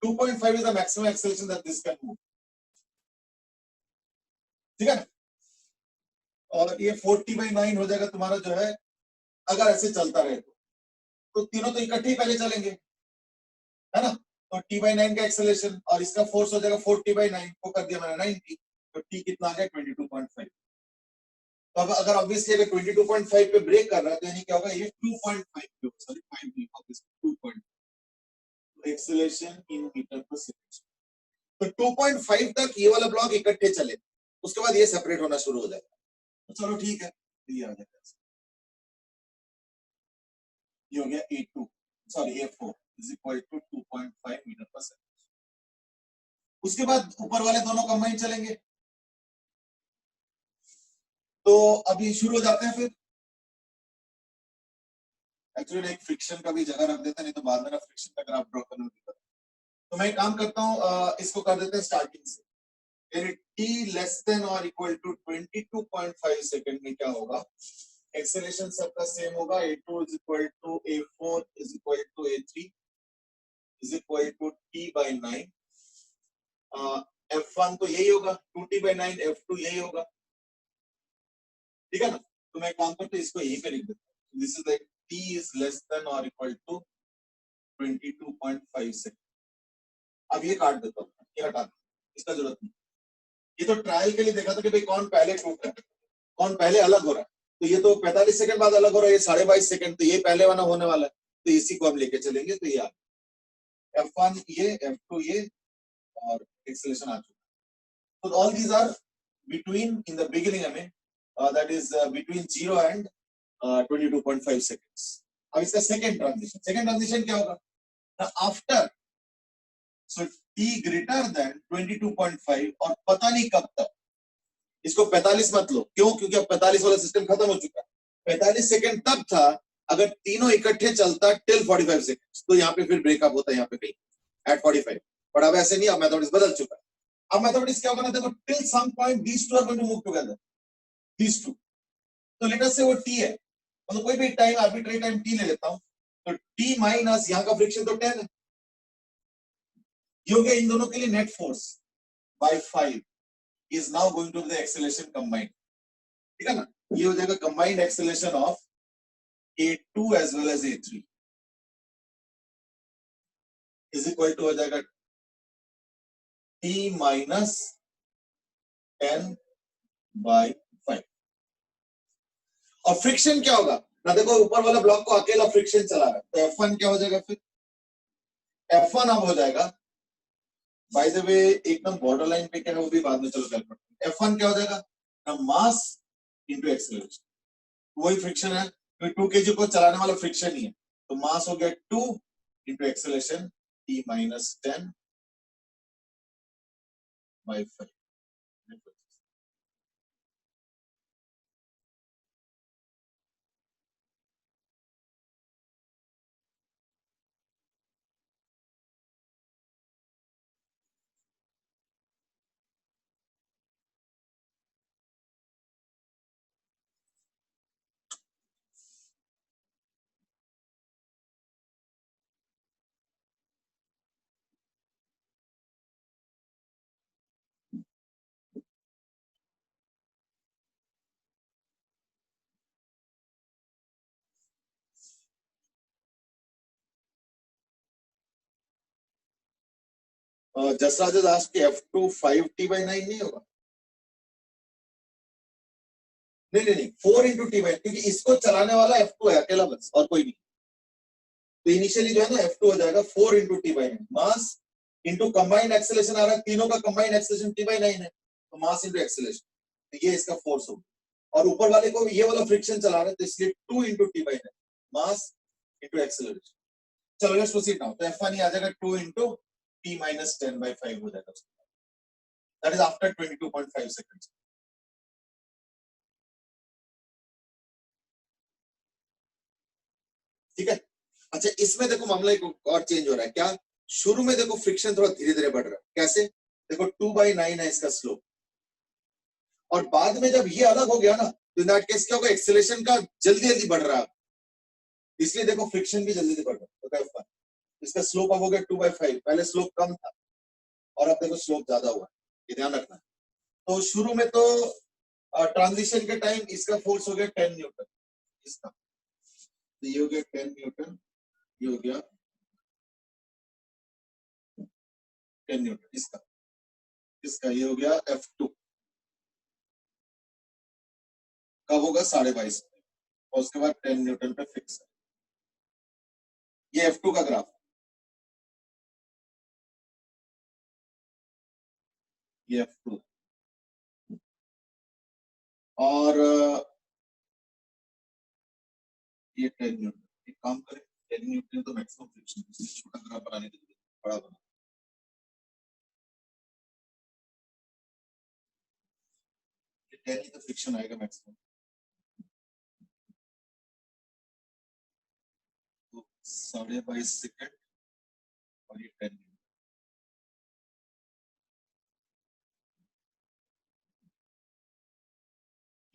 2.5 is the maximum acceleration that this can move. ठीक है ना, और ये 40/9 हो जाएगा तुम्हारा जो है, अगर ऐसे चलता रहे तो तीनों तो इकट्ठे ही पहले चलेंगे, है ना। तो t/9 का एक्सेलरेशन और इसका फोर्स हो जाएगा 40/9 को कर दिया मैंने 90, तो t कितना आ गया 22.5। तो अब अगर ऑब्वियसली अगर 22.5 पे ब्रेक कर रहा है तो यानी क्या होगा, ये 2.5 सॉरी 5 नहीं, obviously 2. Acceleration in metre per second. तो 2.5 तक ये वाला ब्लॉक इकट्ठे चले, उसके बाद ये सेपरेट होना शुरू हो जाएगा। तो चलो ठीक है, ये आ जाएगा, ये हो गया A2 sorry A4 is equal to 2.5 metre per second. उसके बाद ऊपर वाले दोनों कंबाइन चलेंगे, तो अभी शुरू हो जाते हैं। फिर एक्चुअली एक फ्रिक्शन का भी जगह रख देते हैं, नहीं तो बाद में ना फ्रिक्शन का ग्राफ ड्रॉ करना दिक्कत है। तो मैं काम करता हूँ, इसको कर देते हैं स्टार्टिंग से। t लेस देन और इक्वल टू 22.5 सेकंड में क्या होगा, एक्सेलरेशन सबका सेम होगा, A2 is equal to A4 is equal to A3 is equal to t/9। F1 तो यही होगा 2t/9, F2 यही होगा, ठीक है ना। तो मैं काम करता हूँ, इसको यहीं पे लिख देता हूँ, this is like t is less than और इक्वल टू 22.5 सेकंड। अब ये काट देता हूँ, ये हटा दो, इसका जरूरत नहीं। ये तो ट्रायल के लिए देखा था कि भाई कौन पहले टूट रहा है, कौन पहले अलग हो रहा है। तो ये तो 45 सेकंड बाद अलग हो रहा है, ये 22.5 सेकंड, तो ये पहले वाला होने वाला है, तो इसी को हम लेके चलेंगे। तो ये F1 ये, F2 ये, और एक्सेलरेशन आ चुका है। तो all these are between in the beginning, I mean that is between 0 and 22.5 seconds. अब इसका सेकंड ट्रांजिशन क्या होगा, after so t greater than 22.5 और पता नहीं कब तक, इसको 45 मत लो, क्यों, क्योंकि अब 45 वाला सिस्टम खत्म हो चुका है। 45 सेकंड तब था अगर तीनों इकट्ठे चलता टिल 45 सेकंड्स, तो यहाँ पे फिर ब्रेकअप होता है यहाँ पे कहीं एट 45, पर अब ऐसे नहीं, अब मैथमेटिक्स बदल चुका है। अब मैथमेटिक्स क्या होगा ना, देखो till some point these two are going to move together, these two. तो लेट अस से वो t है, मतलब कोई भी टाइम आर्बिट्रेरी टाइम t ले लेता हूं, तो t माइनस यहाँ का फ्रिक्शन तो 10 है, ये हो गया इन दोनों के लिए net force by 5 is now going to be the acceleration combined, ठीक है ना। ये हो जाएगा combined acceleration of A2 as well as A3 is equal to हो जाएगा t minus 10/5। और फ्रिक्शन क्या होगा ना, देखो ऊपर वाला ब्लॉक को अकेला फ्रिक्शन चला रहा है, तो F1 क्या हो जाएगा, फिर F1 अब हो जाएगा, बाय द वे एकदम बॉर्डर लाइन पे क्या है वो भी बाद में चलो कैलकुलेट करते हैं। F1 क्या हो जाएगा ना, मास इनटू एक्सेलरेशन, वही फ्रिक्शन है, तो 2 kg को चलाने वाला फ्रिक्शन ही है, तो मास हो गया 2 into acceleration t minus 10/5। Jasraj has asked कि F2 5t/9 नहीं होगा, नहीं 4 into t/9, क्योंकि इसको चलाने वाला F2 है अकेला बस, और कोई नहीं। तो इनिशियली जो है ना F2 हो जाएगा 4 into t/9, mass into combined acceleration आ रहा है, तीनों का कंबाइंड एक्सेलरेशन t/9 है, तो मास इनटू एक्सेलरेशन, तो ये इसका फोर्स होगा। और ऊपर वाले को ये वाला फ्रिक्शन चला रहा है, तो इसलिए 2 into t/9 mass into acceleration. चलो लेट्स प्रोसीड नाउ। तो F1 आ जाएगा 2 into t minus 10/5 हो जाएगा, दैट इज आफ्टर 22.5 सेकंड्स। ठीक है, अच्छा इसमें देखो मामला एक और चेंज हो रहा है, क्या, शुरू में देखो फ्रिक्शन थोड़ा धीरे धीरे बढ़ रहा है, कैसे, देखो 2/9 है इसका स्लोप, और बाद में जब ये अलग हो गया ना, तो इन दैट केस क्या होगा, एक्सेलरेशन का जल्दी जल्दी बढ़ रहा है, इसलिए देखो फ्रिक्शन भी जल्दी जल्दी बढ़ रहा है। तो इसका स्लोप अब हो गया 2/5, पहले स्लोप कम था और अब देखो स्लोप ज्यादा हुआ है, ये ध्यान रखना। तो शुरू में तो ट्रांजिशन के टाइम इसका फोर्स हो गया 10 न्यूटन, इसका तो ये हो गया 10 न्यूटन, ये हो गया 10 न्यूटन, इसका ये हो गया F2, कब होगा 22.5 और उसके बाद 10 न्यूटन पे फिक्स है। ये F2 का ग्राफ, ये F2 और ये 10 न्यूटन। एक काम करें, 10 न्यूटन तो मैक्सिमम फ्रिक्शन, छोटा ग्राफ बनाने के लिए बड़ा बना, ये 10 ही तो फ्रिक्शन आएगा मैक्सिमम, तो 22.5 सेकेंड और ये 10 न्यूटन।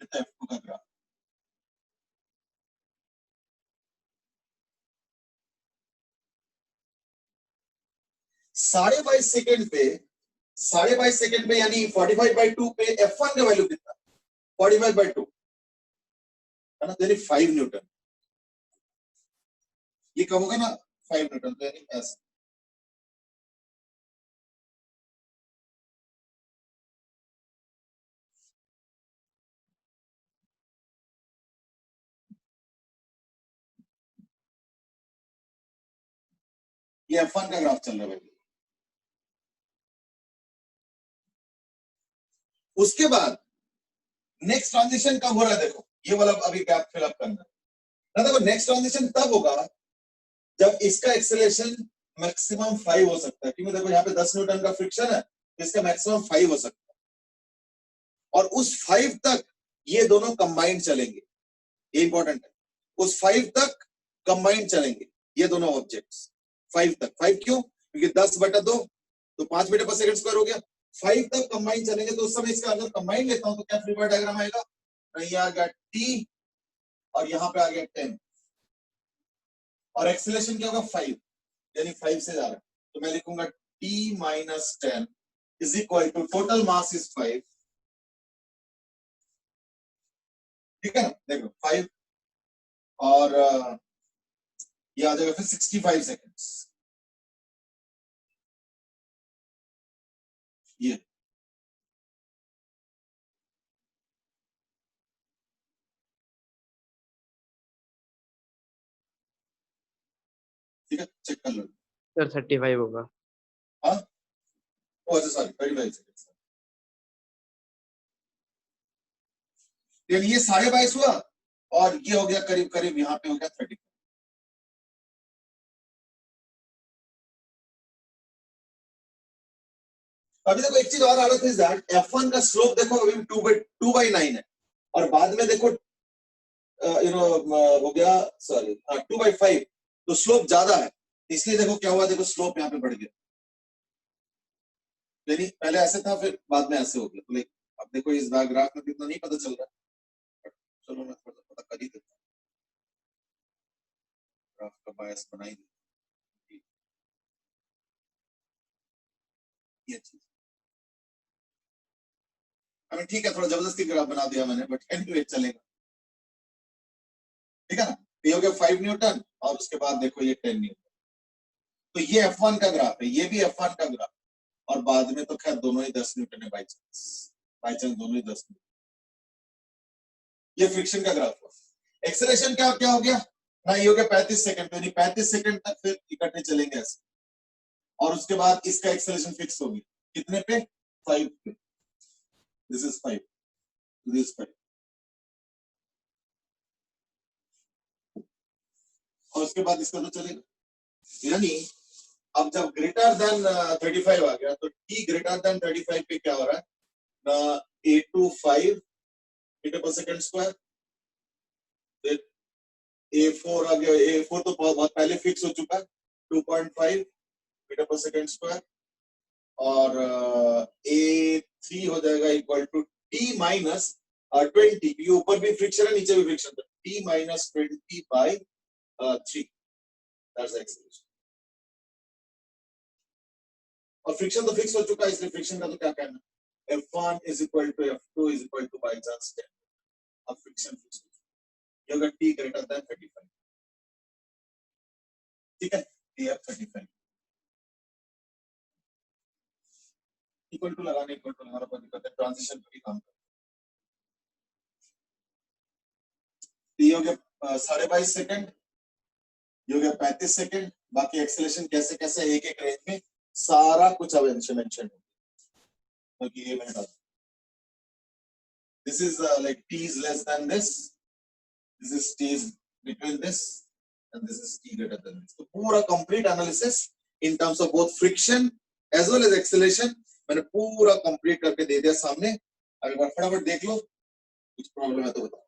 ये तो F2 का ग्राफ। साढ़े 22 सेकेंड पे, 22.5 सेकेंड पे यानी 45/2 पे F1 का वैल्यू कितना, 45/2 है ना, तो यानी 5 न्यूटन। ये कब होगा ना 5 न्यूटन, तो यानी ऐसा। ये F1 का ग्राफ चल रहा है भाई। उसके बाद नेक्स्ट ट्रांजिशन कब हो रहा है, देखो ये वाला अभी गैप फिल अप करना है ना। देखो नेक्स्ट ट्रांजिशन तब होगा जब इसका एक्सेलरेशन मैक्सिमम 5 हो सकता है, क्योंकि देखो यहाँ पे 10 न्यूटन का फ्रिक्शन है, तो इसका मैक्सिमम 5 हो सकता है, और उस 5 तक ये दोनों कंबाइंड चलेंगे, ये इंपॉर्टेंट है। उस 5 तक कंबाइंड चलेंगे ये दोनों ऑब्जेक्ट्स, 5 तक। 5 क्यों, क्योंकि 10/2 तो 5 मीटर पर सेकंड स्क्वायर हो गया। 5 तक कंबाइन चलेंगे, तो उस समय इसका अगर कंबाइन लेता हूं तो क्या फ्री बॉडी डायग्राम आएगा, ये आ गया t और यहाँ पे आ गया 10 और एक्सेलरेशन क्या होगा 5, यानी 5 से जा रहा है, तो मैं लिखूंगा t - 10 is equal to total mass is 5, ठीक है ना। देखो 5 और ये आ जाएगा फिर 65 सेकेंड्स, ये ठीक है, चेक कर लो। सर 35 होगा। हाँ ओ अच्छा सॉरी 35 सेकेंड्स, यानी ये 22.5 हुआ और ये हो गया करीब करीब यहाँ पे हो गया 30। अभी देखो एक चीज और आ रहा था, इज दैट F1 का स्लोप देखो अभी 2/9 है और बाद में देखो हो गया सॉरी 2/5, तो स्लोप ज्यादा है, इसलिए देखो क्या हुआ, देखो स्लोप यहाँ पे बढ़ गया, यानी पहले ऐसे था फिर बाद में ऐसे हो गया। तो लाइक अब देखो इस ग्राफ में कितना नहीं पता चल रहा है, चलो मैं थोड़ा पता कर ही देता हूँ, ग्राफ का बायस बना ही देता हूँ। ये चीज अभी ठीक है, थोड़ा जबरदस्ती ग्राफ बना दिया मैंने, बट एनीवे चलेगा, ठीक है ना। ये हो गया 5 न्यूटन और उसके बाद देखो ये 10 न्यूटन, तो ये F1 का ग्राफ है, ये भी F1 का ग्राफ, और बाद में तो खैर दोनों ही 10 न्यूटन है, बाई चांस दोनों ही 10 न्यूटन। ये फ्रिक्शन का ग्राफ हुआ। एक्सेलरेशन क्या क्या हो गया ना, ये हो गया 35 सेकंड, यानी 35 सेकंड तक फिर इकट्ठे चलेंगे ऐसे, और उसके बाद इसका एक्सेलरेशन फिक्स होगी कितने पे, 5 पे, दिस इज 5, दिस 5, और उसके बाद इसका तो चलेगा, यानी अब जब ग्रेटर देन 35 आ गया तो t ग्रेटर देन 35 पे क्या हो रहा है ना, 825 मीटर पर सेकंड स्क्वायर, फिर A4 आ गया, A4 तो बहुत पहले फिक्स हो चुका है 2.5 मीटर पर सेकंड स्क्वायर, और A3 हो जाएगा इक्वल टू t - 20, ये ऊपर भी फ्रिक्शन है नीचे भी फ्रिक्शन, तो t minus 20 by 3, that's the acceleration. और फ्रिक्शन तो फिक्स हो चुका है, इसलिए फ्रिक्शन का तो क्या कहना, F1 is equal to F2 is equal to by chance 10. अब फ्रिक्शन फिक्स हो चुका है, अगर t greater than 35, ठीक है, t at 35 इक्वल टू लगाने, इक्वल टू लगाना कोई दिक्कत है, ट्रांजिशन पे भी काम करते हैं। ये हो गया 22.5 सेकंड, ये हो गया 35 सेकंड, बाकी एक्सेलेरेशन कैसे कैसे एक एक रेंज में सारा कुछ अब मेंशन है, क्योंकि ये मैंने डाला, this is like t is less than this is t is between this and this is t greater than this, तो पूरा complete analysis in terms of both friction as well as acceleration मैंने पूरा complete करके दे दिया सामने। अब एक बार फटाफट देख लो, कुछ प्रॉब्लम है तो बताओ।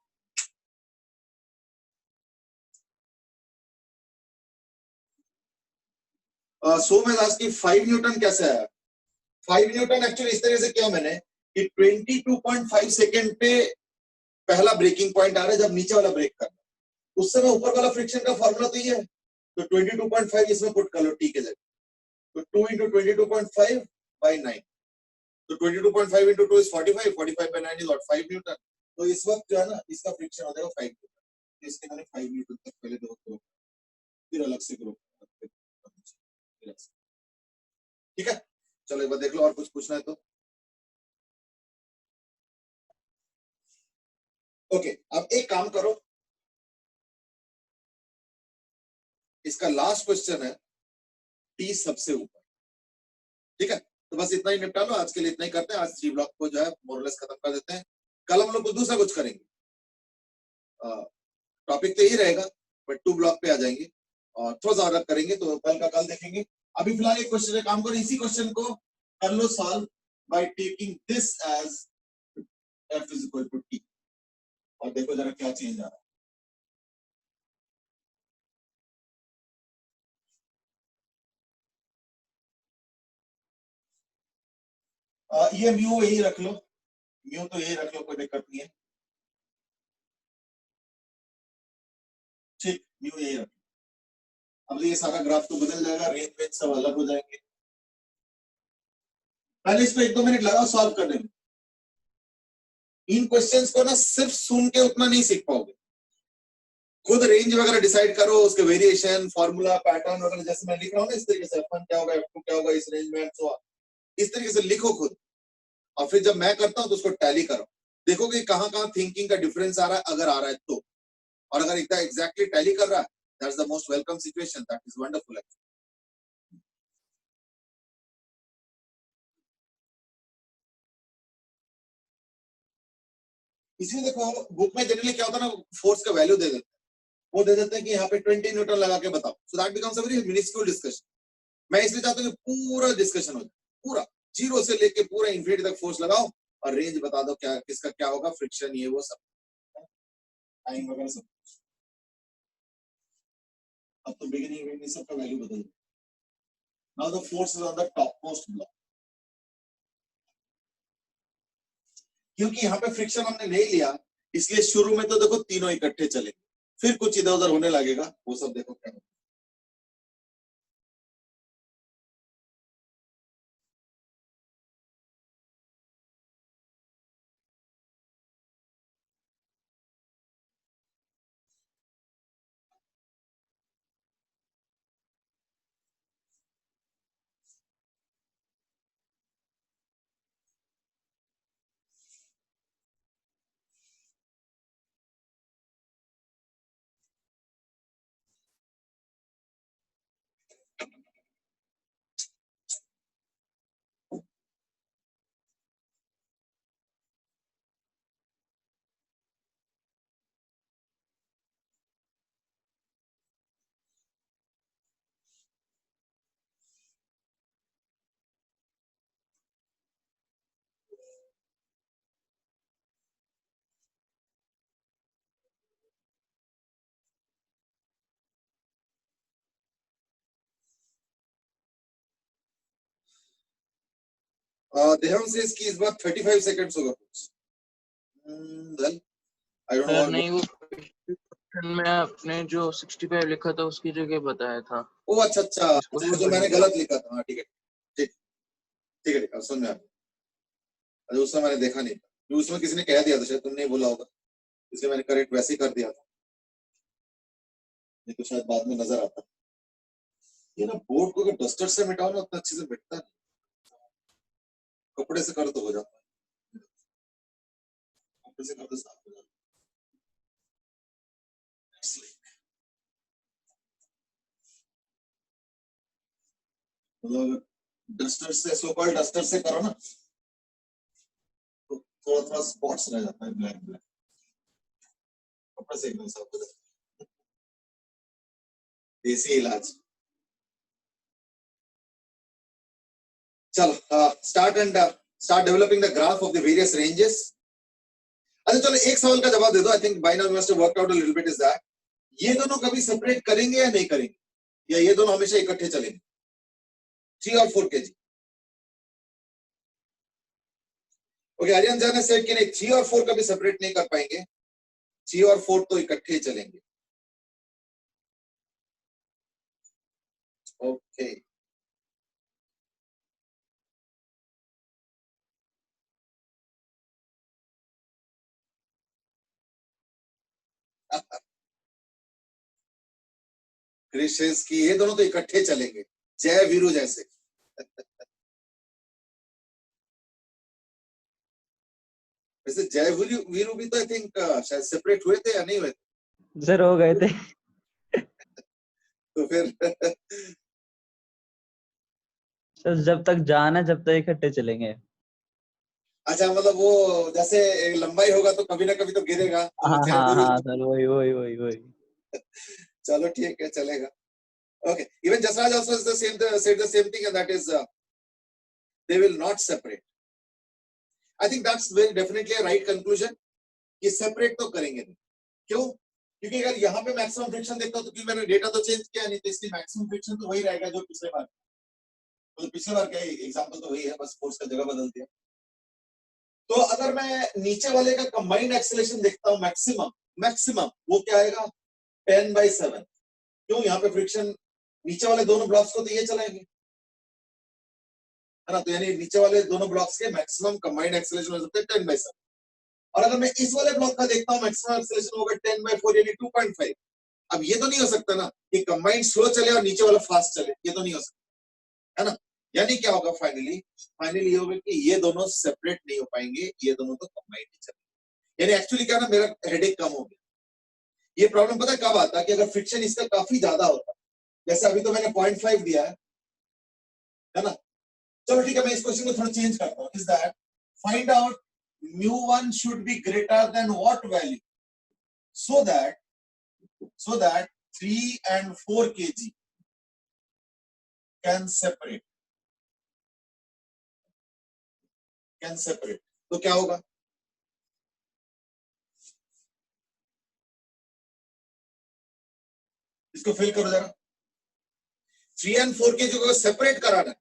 सो मैं आज की 5 न्यूटन कैसे आया? 5 न्यूटन एक्चुअली इस तरह से किया मैंने कि 22.5 सेकंड पे पहला ब्रेकिंग पॉइंट आ रहा है जब नीचे वाला ब्रेक करना, उस समय ऊपर वाला फ्रिक्शन का फॉर्मूला तो ये है, तो 22.5 इसमें पुट कर लो टी के जगह, तो 2 into 22.5 by 9, तो 22.5 into 2 is 45, 45 by 9 is what 5 Newton, तो इस वक्त जो है ना इसका फ्रिक्शन हो जाएगा 5 न्यूटन, तो इसके मैंने 5 न्यूटन तक पहले दो ग्रुप, फिर अलग से ग्रुप, ठीक है। चलो एक बार देख लो, और कुछ पूछना है तो ओके। अब एक काम करो, इसका लास्ट क्वेश्चन है टी सबसे ऊपर, ठीक है, तो बस इतना ही निपटा लो आज के लिए, इतना ही करते हैं, आज 3 ब्लॉक को जो है मोरलेस खत्म कर देते हैं, कल हम लोग कुछ दूसरा कुछ करेंगे, टॉपिक तो यही रहेगा बट 2 ब्लॉक पे आ जाएंगे और थोड़ा सा और करेंगे, तो कल का कल देखेंगे। अभी फिलहाल एक क्वेश्चन है, काम करो इसी क्वेश्चन को कर लो solve by taking this as f is equal to t, और देखो जरा क्या चेंज आ रहा है। ये म्यू यही रख लो, म्यू तो यही रख लो, कोई दिक्कत नहीं है, ठीक, म्यू यही रख लो। अब ये सारा ग्राफ तो बदल जाएगा, रेंज वेंज सब अलग हो जाएंगे, पहले इस पे 1-2 मिनट लगाओ सॉल्व करने में। इन क्वेश्चंस को ना सिर्फ सुन के उतना नहीं सीख पाओगे, खुद रेंज वगैरह डिसाइड करो, उसके वेरिएशन, फार्मूला, पैटर्न वगैरह जैसे मैं लिख रहा हूँ ना, इस तरीके से F1 क्या होगा, F2 क्या होगा, इस रेंज में सो इस तरीके से लिखो खुद, और फिर जब मैं करता हूँ तो उसको टैली करो, देखोगे कहाँ कहाँ थिंकिंग का डिफरेंस आ रहा है, अगर आ रहा है तो, और अगर एकदम एग्जैक्टली टैली कर रहा है, that's the most welcome situation, that is wonderful. इसलिए देखो बुक में जनरली क्या होता है ना, फोर्स का वैल्यू दे देते हैं, वो दे देते हैं कि यहाँ पे 20 न्यूटन लगा के बताओ, so that becomes a very minuscule discussion. मैं इसलिए चाहता हूँ कि पूरा डिस्कशन हो जाए, पूरा जीरो से लेके पूरा इंफिनिटी तक फोर्स लगाओ और रेंज बता दो क्या किसका क्या होगा, फ्रिक्शन ये वो सब, टाइम वगैरह सब। अब तो बिगिनिंग में सबका वैल्यू बदल दो। Now the force is on the top most block, क्योंकि यहाँ पे फ्रिक्शन हमने ले लिया, इसलिए शुरू में तो देखो तीनों इकट्ठे चले, फिर कुछ इधर उधर होने लगेगा, वो सब देखो क्या होगा। देहम से इसकी इस बार 35 सेकंड्स होगा, well, I don't sir know. नहीं, वो क्वेश्चन में आपने जो 65 लिखा था उसकी जगह बताया था। ओ अच्छा अच्छा, इसको जो मैंने गलत लिखा था। हाँ ठीक है, ठीक ठीक है, अब समझ में आ गया। अरे उस समय मैंने देखा नहीं था, उसमें किसी ने कह दिया था, शायद तुमने ही बोला होगा, इसलिए मैंने करेक्ट वैसे ही कर दिया था, नहीं तो शायद बाद में नजर आता। ये ना बोर्ड को अगर डस्टर से मिटाओ ना उतना अच्छे से मिटता नहीं, कपड़े से कर तो हो जाता है, कपड़े से कर तो साफ हो जाता है। मतलब डस्टर से, सो कॉल्ड डस्टर से करो ना तो थोड़ा थोड़ा स्पॉट्स रह जाता है, ब्लैक ब्लैक, कपड़े से एकदम साफ हो जाता है। देसी इलाज। चलो start developing the graph of the various ranges. अच्छा चलो एक सवाल का जवाब दे दो, I think by now you must have worked out a little bit, is that ये दोनों कभी सेपरेट करेंगे या नहीं करेंगे, या ये दोनों हमेशा इकट्ठे चलेंगे, 3 और 4 kg? ओके, आर्यन जान ने सेड कि नहीं 3 और 4 कभी सेपरेट नहीं कर पाएंगे, 3 और 4 तो इकट्ठे ही चलेंगे। ओके क्रिशेस की ये दोनों तो इकट्ठे चलेंगे, जय वीरू जैसे। वैसे जय वीरू भी तो आई थिंक शायद सेपरेट हुए थे या नहीं हुए थे? सर हो गए थे। तो फिर सर जब तक जान है जब तक इकट्ठे चलेंगे। अच्छा मतलब वो जैसे लंबाई होगा तो कभी ना कभी तो गिरेगा, तो हाँ जय हाँ वीरू। हाँ सर, वही वही वही वही। चलो ठीक है, चलेगा। Okay, even Jasraj also is said the same thing, and that is they will not separate. I think that's very definitely a right conclusion कि separate तो करेंगे नहीं। क्यों? क्योंकि अगर यहाँ पे मैक्सिमम फ्रिक्शन देखता हूँ तो क्योंकि मैंने डेटा तो चेंज किया नहीं, तो इसलिए मैक्सिमम फ्रिक्शन तो वही रहेगा जो पिछले बार, तो पिछले बार क्या एग्जाम्पल तो वही है, बस फोर्स का जगह बदल दिया। तो अगर मैं नीचे वाले का कंबाइंड एक्सेलरेशन देखता हूँ मैक्सिमम वो क्या आएगा, 10/7। क्यों? यहाँ पे फ्रिक्शन नीचे वाले दोनों ब्लॉक्स को तो ये चलाएंगे, है ना, तो यानी नीचे वाले दोनों ब्लॉक्स के मैक्सिमम कंबाइंड एक्सेलरेशन हो सकते हैं 10/7। और अगर मैं इस वाले ब्लॉक का देखता हूँ मैक्सिमम एक्सेलरेशन होगा 10/4 यानी 2.5। अब ये तो नहीं हो सकता ना कि कंबाइंड स्लो चले और नीचे वाला फास्ट चले, ये तो नहीं हो सकता, है ना। यानी क्या होगा फाइनली ये होगा कि ये दोनों सेपरेट नहीं हो पाएंगे, ये दोनों तो कंबाइंड ही चलेंगे। यानी एक्चुअली क्या ना, मेरा हेडेक कम हो गया। ये प्रॉब्लम पता है कब आता है कि अगर फ्रिक्शन इसका काफी ज्यादा होता, जैसे अभी तो मैंने 0.5 दिया है ना। चलो ठीक है, मैं इस क्वेश्चन को थोड़ा चेंज करता हूँ, is that find out μ1 should be greater than what value so that 3 and 4 kg can separate तो क्या होगा? इसको फिल करो जरा। 3 and 4 kg को सेपरेट कराना है,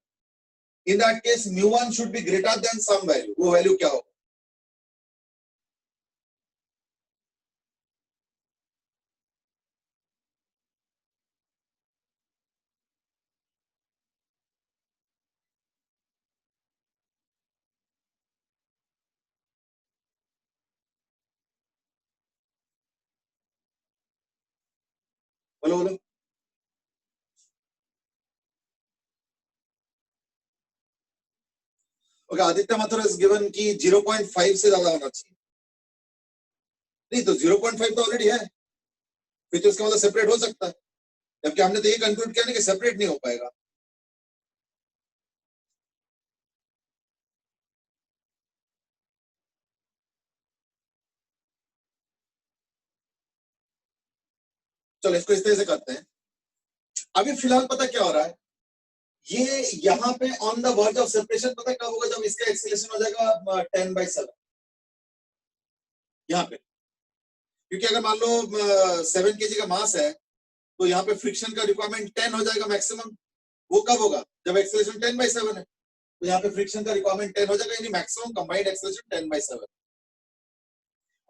in that case μ1 should be greater than some value, वो वैल्यू क्या होगा? बोलो बोलो। Okay, Aditya Mathur is given की 0.5 से ज्यादा होना चाहिए। नहीं तो 0.5 तो ऑलरेडी है, फिर तो इसका मतलब सेपरेट हो सकता है, जबकि हमने तो ये कंक्लूड किया ना कि सेपरेट नहीं हो पाएगा। चलो इसको इस तरह से करते हैं। अभी फिलहाल पता क्या हो रहा है, ये यहाँ पे on the verge of separation, पता कब होगा? जब इसका एक्सेलरेशन हो जाएगा 10/7 यहाँ पे। क्योंकि अगर मान लो 7 kg का मास है तो यहाँ पे फ्रिक्शन का रिक्वायरमेंट 10 हो जाएगा मैक्सिमम। वो कब होगा? जब एक्सेलरेशन 10/7 है, तो यहाँ पे फ्रिक्शन का रिक्वायरमेंट 10 हो जाएगा, यानी मैक्सिमम कंबाइंड एक्सेलरेशन 10/7।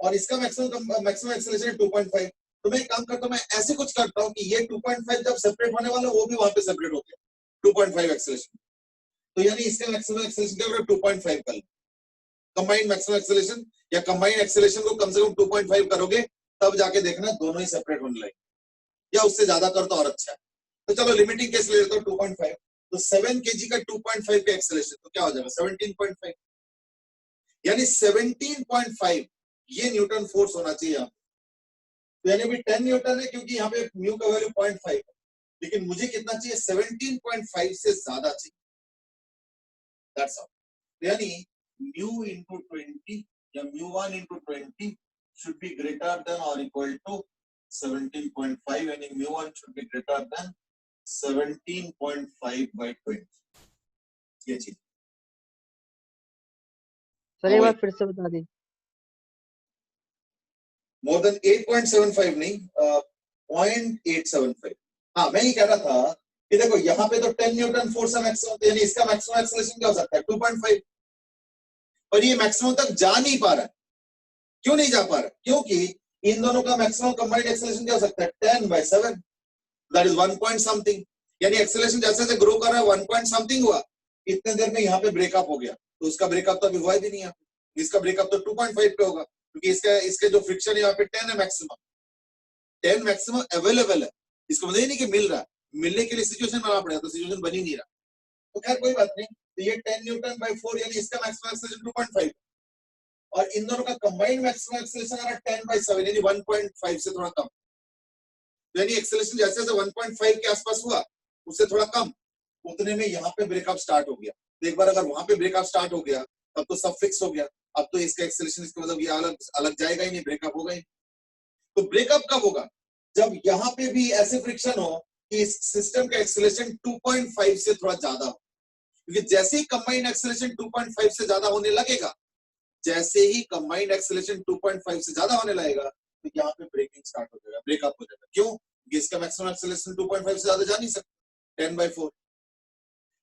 और इसका मैक्सिमम एक्सेलरेशन 2.5। तो मैं एक काम करता हूँ, मैं ऐसे कुछ करता हूँ कि ये 2.5 जब सेपरेट होने वाला वो भी वहां पे सेपरेट हो गया 2.5 एक्सेलरेशन। तो यानी इसका मैक्सिमम एक्सेलरेशन क्या होगा 2.5 कर लो, कंबाइंड मैक्सिमम एक्सेलरेशन या कंबाइंड एक्सेलरेशन को कम से कम 2.5 करोगे तब जाके देखना दोनों ही सेपरेट होने लगे, या उससे ज्यादा कर तो और अच्छा है। तो चलो लिमिटिंग केस ले लेते हो 2.5, तो 7 kg का 2.5 का एक्सेलरेशन तो क्या हो जाएगा 17.5, यानी 17.5 ये न्यूटन फोर्स होना चाहिए यहाँ पे। तो यानी अभी 10 न्यूटन है क्योंकि यहाँ पे म्यू का वैल्यू 0.5 है, लेकिन मुझे कितना चाहिए 17.5 से ज्यादा चाहिए। That's all. यानी म्यू इंटू 20 या म्यू1 into 20 should be greater than or equal to 17.5, यानी म्यू1 should be greater than 17.5 by 20। ये चीज सर एक बार फिर से बता दी। मोर देन 8.75 नहीं 0.875। हाँ मैं ये कह रहा था कि देखो यहाँ पे तो 10 न्यूटन फोर्स है मैक्सिमम, यानी इसका मैक्सिमम एक्सेलरेशन क्या हो सकता है 2.5, पर ये मैक्सिमम तक जा नहीं पा रहा है। क्यों नहीं जा पा रहा? क्योंकि इन दोनों का मैक्सिमम कंबाइंड एक्सेलरेशन क्या हो सकता है 10/7, दैट इज 1 point something। यानी एक्सेलरेशन जैसे जैसे ग्रो कर रहा है 1 point something हुआ, इतने देर में यहाँ पे ब्रेकअप हो गया। तो उसका ब्रेकअप तो अभी हुआ भी नहीं है, इसका ब्रेकअप तो 2.5 पे होगा क्योंकि इसके जो फ्रिक्शन यहाँ पे 10 है मैक्सिमम, 10 मैक्सिमम अवेलेबल है। इसको मतलब नहीं कि मिल रहा है, मिलने के लिए सिचुएशन बनाना पड़ेगा, तो सिचुएशन बन ही नहीं रहा। तो खैर कोई बात नहीं, तो ये 10 न्यूटन बाय 4 यानी इसका मैक्सिमम एक्सेलरेशन 2.5 और इन दोनों का कंबाइंड मैक्सिमम एक्सेलरेशन आ रहा है 10/7 यानी 1.5 से थोड़ा कम। यानी एक्सेलरेशन जैसे जैसे 1.5 के आसपास हुआ उससे थोड़ा कम, उतने में यहाँ पे ब्रेकअप स्टार्ट हो गया। तो एक बार अगर वहां पे ब्रेकअप स्टार्ट हो गया तब तो सब फिक्स हो गया। अब तो इसका एक्सेलरेशन इसका मतलब ये अलग अलग जाएगा ही नहीं, ब्रेकअप होगा ही। तो ब्रेकअप कब होगा? जब यहाँ पे भी ऐसे फ्रिक्शन हो कि इस सिस्टम का एक्सेलरेशन 2.5 से थोड़ा ज्यादा हो, क्योंकि जैसे ही कंबाइंड एक्सेलरेशन 2.5 से ज्यादा होने लगेगा, जैसे ही कंबाइंड एक्सेलरेशन 2.5 से ज्यादा होने लगेगा तो यहाँ पे ब्रेकिंग स्टार्ट हो जाएगा, ब्रेकअप हो जाएगा। क्यों? इसका मैक्सिमम एक्सेलरेशन 2.5 से ज्यादा जा नहीं सकता 10/4।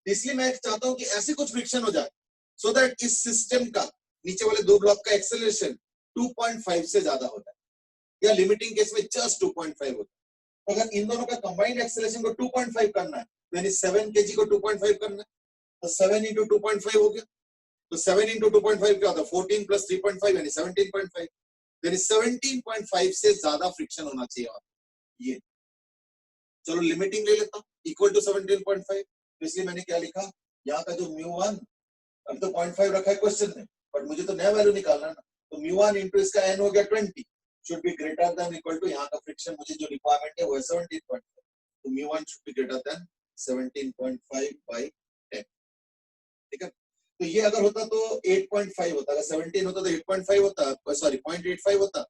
इसलिए मैं चाहता हूं कि ऐसे कुछ फ्रिक्शन हो जाए सो दैट इस सिस्टम का नीचे वाले दो ब्लॉक का एक्सेलरेशन 2.5 से ज्यादा होता है, या लिमिटिंग केस में जस्ट 2.5 होता है। अगर इन दोनों का कंबाइंड एक्सेलरेशन को 2.5 करना है यानी 7 kg को 2.5 करना है, तो 7 × 2.5 हो गया। तो 7 × 2.5 क्या होता है 14 + 3.5 यानी 17.5, यानी 17.5 से ज्यादा फ्रिक्शन होना चाहिए। और ये चलो लिमिटिंग ले लेता हूं इक्वल टू 17.5। तो इसलिए मैंने क्या लिखा, यहाँ का जो म्यू1 अब तो 0.5 रखा है क्वेश्चन में, बट मुझे तो नया वैल्यू निकालना है ना, तो म्यू1 इंटू इसका n हो गया 20 should be greater than equal to, यहाँ का फ्रिक्शन मुझे जो रिक्वायरमेंट है वो है 17.5, तो म्यू1 शुड बी ग्रेटर देन 17.5/10। ठीक है, तो ये अगर होता तो 8.5 होता, अगर 17 होता तो 8.5 होता, सॉरी 0.85 होता,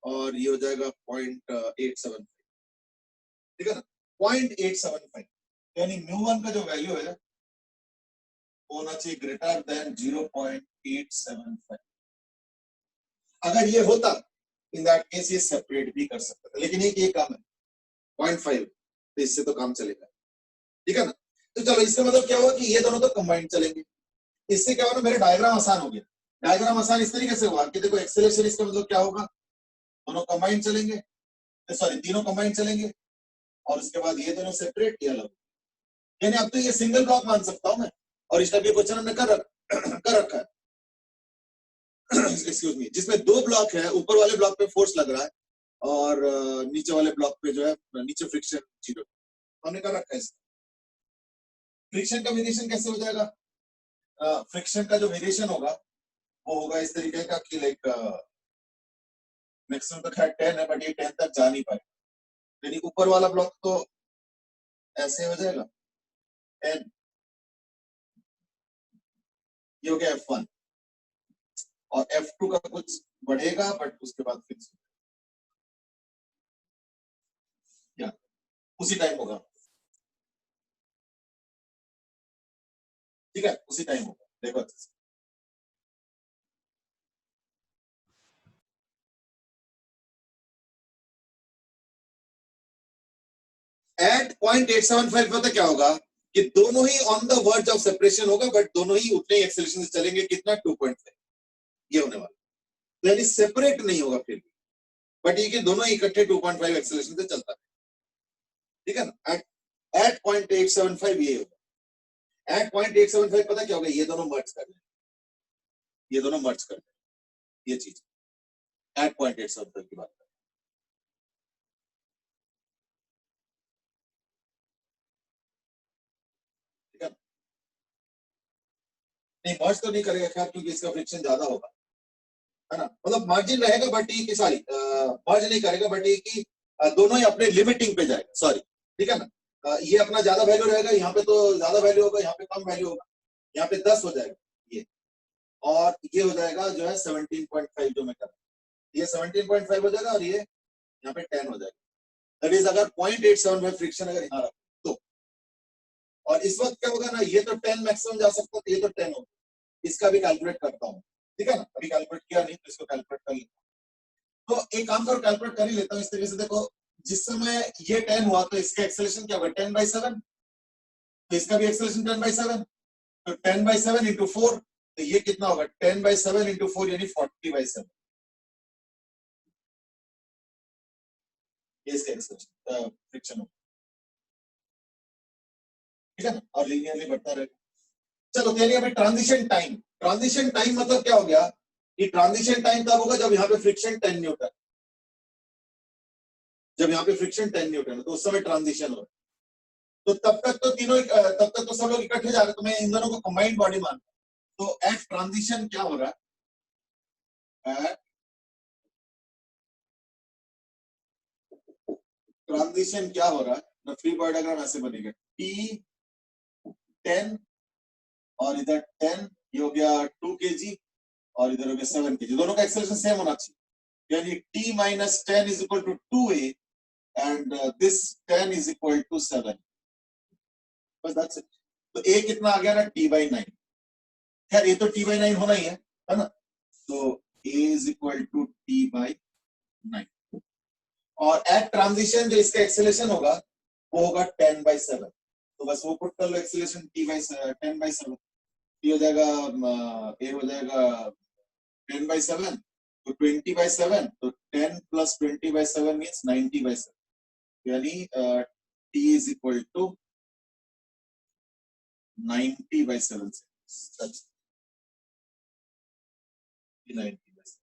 और ये हो जाएगा 0.875। ठीक है ना, 0.875, यानी म्यू1 का जो वैल्यू है होना चाहिए ग्रेटर देन 0.875। अगर ये होता इन दैट केस ये सेपरेट भी कर सकता था, लेकिन ये काम है 0.5, तो इससे तो काम चलेगा। ठीक है ना, तो चलो इसका मतलब क्या हुआ कि ये दोनों तो कंबाइंड चलेंगे। इससे क्या होगा, मेरा डायग्राम आसान हो गया। डायग्राम आसान इस तरीके से हुआ कि देखो एक्सेलरेशन इसका मतलब क्या होगा, दोनों कंबाइंड चलेंगे, सॉरी तीनों कंबाइंड चलेंगे, और उसके बाद ये दोनों सेपरेट या अलग। यानी अब तो ये सिंगल ब्लॉक मान सकता हूं मैं, और इस टाइप के क्वेश्चन हमने कर रखा है एक्सक्यूज मी, जिसमें दो ब्लॉक है, ऊपर वाले ब्लॉक पे फोर्स लग रहा है और नीचे वाले ब्लॉक पे जो है नीचे फ्रिक्शन 0, हमने कर रखा है। फ्रिक्शन का वेरिएशन कैसे हो जाएगा? फ्रिक्शन का जो वेरिएशन होगा वो होगा इस तरीके का कि लाइक मैक्सिमम तो खैर 10 है, बट ये 10 तक जा नहीं पाएगा, यानी ऊपर वाला ब्लॉक तो ऐसे हो जाएगा 10, ये हो गया F1, और F2 का कुछ बढ़ेगा बट उसके बाद फिक्स या उसी टाइम होगा। ठीक है, उसी टाइम होगा, देखो अच्छे से। एट 0.875 पता क्या होगा कि दोनों ही on the verge of separation होगा, बट दोनों ही उतने ही एक्सेलरेशन से चलेंगे, कितना 2.5, ये होने वाला। यानी सेपरेट नहीं होगा फिर भी, बट ये कि दोनों इकट्ठे 2.5 एक्सेलरेशन से चलता है, ठीक है ना। एट 0.875 ये होगा। एट 0.875 पता क्या होगा, ये दोनों मर्ज कर लें, ये दोनों मर्ज कर लें, ये चीज एट 0.875 की बात कर, ठीक है। नहीं मर्ज तो नहीं करेगा खैर, क्योंकि इसका फ्रिक्शन ज्यादा होगा, है ना। मतलब मार्जिन रहेगा बट ये की सॉरी मर्ज नहीं करेगा, बट ये की दोनों ही अपने लिमिटिंग पे जाएगा, सॉरी, ठीक है ना। ये अपना ज्यादा वैल्यू रहेगा, यहाँ पे तो ज्यादा वैल्यू होगा, यहाँ पे कम वैल्यू होगा, यहाँ पे 10 हो जाएगा ये, और ये हो जाएगा जो है 17.5 जो मैं कर रहा हूँ, ये 17.5 हो जाएगा और ये यहाँ पे 10 हो जाएगा। दैट इज अगर 0.875 फ्रिक्शन अगर यहाँ रखो तो, और इस वक्त क्या होगा ना, ये तो 10 मैक्सिमम जा सकता है, तो ये तो 10 होगा। इसका भी कैलकुलेट करता हूँ, ठीक है ना, अभी कैलकुलेट किया नहीं तो इसको कैलकुलेट कर लेता हूँ। तो एक काम करो, कैलकुलेट कर ही लेता हूँ इस तरीके से। देखो जिस समय ये 10 हुआ तो इसका एक्सेलरेशन क्या होगा, 10/7, तो इसका भी एक्सेलरेशन 10/7, तो 10/7 इंटू 4, तो ये कितना होगा, 10/7 इंटू 4 यानी 40/7, ये इसका एक्सेलरेशन फ्रिक्शन होगा, ठीक है ना, और लीनियरली बढ़ता रहेगा। चलो तो यानी अभी ट्रांजिशन टाइम मतलब क्या हो गया, कि ट्रांजिशन टाइम तब होगा जब यहाँ पे फ्रिक्शन 10 न्यूटन, जब यहाँ पे फ्रिक्शन 10 न्यूटन है तो उस समय ट्रांजिशन हो रहा है। तो तब तक तो तीनों तब तक तो सब लोग इकट्ठे जा रहे, तो मैं इन दोनों को कंबाइंड बॉडी मानता हूं। तो एट ट्रांजिशन क्या हो रहा है, एट ट्रांजिशन क्या हो रहा है, फ्री बॉडी डायग्राम ऐसे बनेगा, T10 और इधर 10, ये हो गया 2 kg और इधर हो गया 7 kg, दोनों का एक्सेलरेशन सेम होना चाहिए, यानी T minus 10 is equal to 2a and this 10 is equal to 7, बस that's it। तो a कितना आ गया ना, T/9, खैर ये तो T/9 होना ही है ना, तो a is equal to T/9, और एट ट्रांजिशन जो इसका एक्सेलरेशन होगा वो होगा 10/7, तो बस वो पुट कर लो, एक्सेलरेशन 10/7, ये हो जाएगा ए हो जाएगा 10/7, तो 20/7, तो 10 + 20/7 मीन्स 90/7, यानी T is equal to 90/7 seconds, 90/7,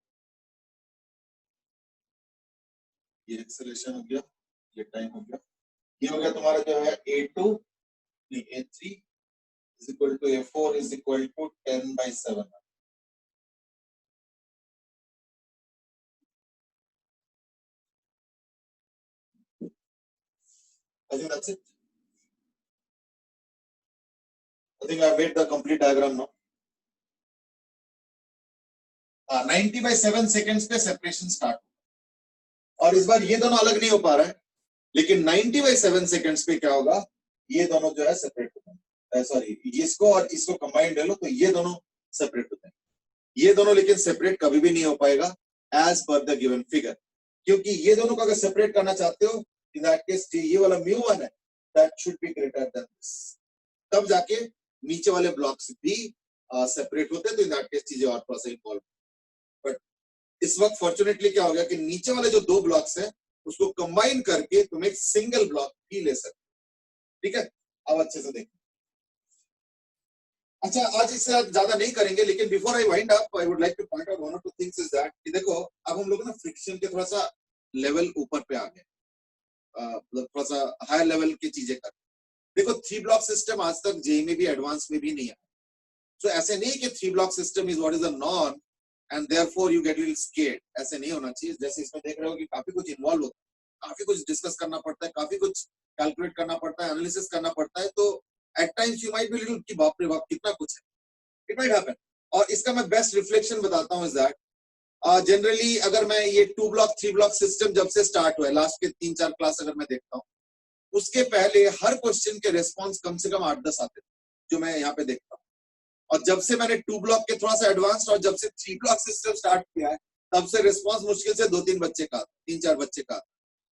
ये एक्सेलरेशन हो गया, ये टाइम हो गया, ये हो गया तुम्हारा जो है A2 नहीं A3 is equal to A4 is equal to 10/7, I think that's it. I think I made the complete diagram now. 90/7 seconds पे सेपरेशन स्टार्ट, और इस बार ये दोनों अलग नहीं हो पा रहा है, लेकिन 90/7 सेकेंड्स पे क्या होगा, ये दोनों जो है सेपरेट होते हैं, सॉरी इसको और इसको कंबाइंड ले लो तो ये दोनों सेपरेट होते हैं, ये दोनों लेकिन सेपरेट कभी भी नहीं हो पाएगा as per the given figure, क्योंकि ये दोनों को अगर सेपरेट करना चाहते हो इन दैट केस ये वाला μ1 है that should be greater then this, तब जाके नीचे वाले ब्लॉक्स भी सेपरेट होते हैं, तो इन दैट केस चीजें और थोड़ा सा इन्वॉल्व। बट इस वक्त फॉर्चुनेटली क्या हो गया कि नीचे वाले जो 2 ब्लॉक्स हैं उसको कंबाइन करके तुम एक सिंगल ब्लॉक भी ले सकते, ठीक है। अब अच्छे से देखो, अच्छा आज इससे ज्यादा नहीं करेंगे, लेकिन before I wind up I would like two point out one और टू थिंग्स इज दैट कि देखो अब हम लोग ना फ्रिक्शन के थोड़ा सा लेवल ऊपर पे आ गए, मतलब थोड़ा सा हायर लेवल की चीजें कर, देखो 3 ब्लॉक सिस्टम आज तक जेई में भी एडवांस में भी नहीं है, तो ऐसे नहीं कि 3 block system is what is the norm and therefore you get little scared, ऐसे नहीं होना चाहिए। जैसे इसमें देख रहे हो कि काफी कुछ इन्वॉल्व होता है, काफी कुछ डिस्कस करना पड़ता है, काफी कुछ कैलकुलेट करना पड़ता है, एनालिसिस करना पड़ता है, तो at times you might be little कि बाप रे बाप कितना कुछ है, इट माइट हैपन। और इसका मैं बेस्ट रिफ्लेक्शन बताता हूं इज दैट जनरली अगर मैं ये 2 ब्लॉक 3 ब्लॉक सिस्टम जब से स्टार्ट हुआ है, लास्ट के 3-4 क्लास अगर मैं देखता हूँ, उसके पहले हर क्वेश्चन के रिस्पॉन्स कम से कम 8-10 आते थे जो मैं यहाँ पे देखता हूँ, और जब से मैंने 2 ब्लॉक के थोड़ा सा एडवांस और जब से 3 ब्लॉक सिस्टम स्टार्ट किया है तब से रिस्पॉन्स मुश्किल से 2-3 बच्चे का, 3-4 बच्चे का,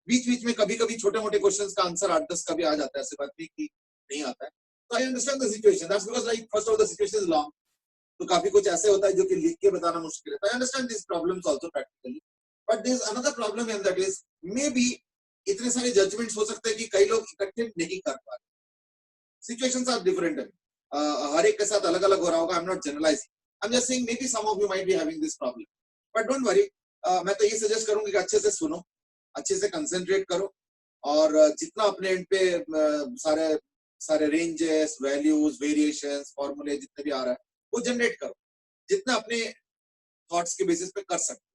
बीच बीच में कभी कभी छोटे मोटे क्वेश्चंस का आंसर 8-10 का भी आ जाता है, ऐसी बात नहीं कि नहीं आता है। तो I understand the situation, that's because like first of the situation is long, तो काफी कुछ ऐसे होता है जो कि लिख के बताना मुश्किल है। I understand this problems also practically, but there is another problem and that is maybe इतने सारे जजमेंट्स हो सकते हैं कि कई लोग इकट्ठे नहीं कर पा रहे। सिचुएशंस आर डिफरेंट, हर एक के साथ अलग अलग हो रहा होगा। I am not generalising, I am just saying maybe some of you might be having this problem, but don't worry. मैं तो ये सजेस्ट करूंगी कि अच्छे से सुनो, अच्छे से कंसंट्रेट करो, और जितना अपने एंड पे सारे सारे रेंजेस, वैल्यूज, वेरिएशंस, फॉर्मूले जितने भी आ रहा है वो जनरेट करो, जितना अपने थॉट्स के बेसिस पे कर सकते।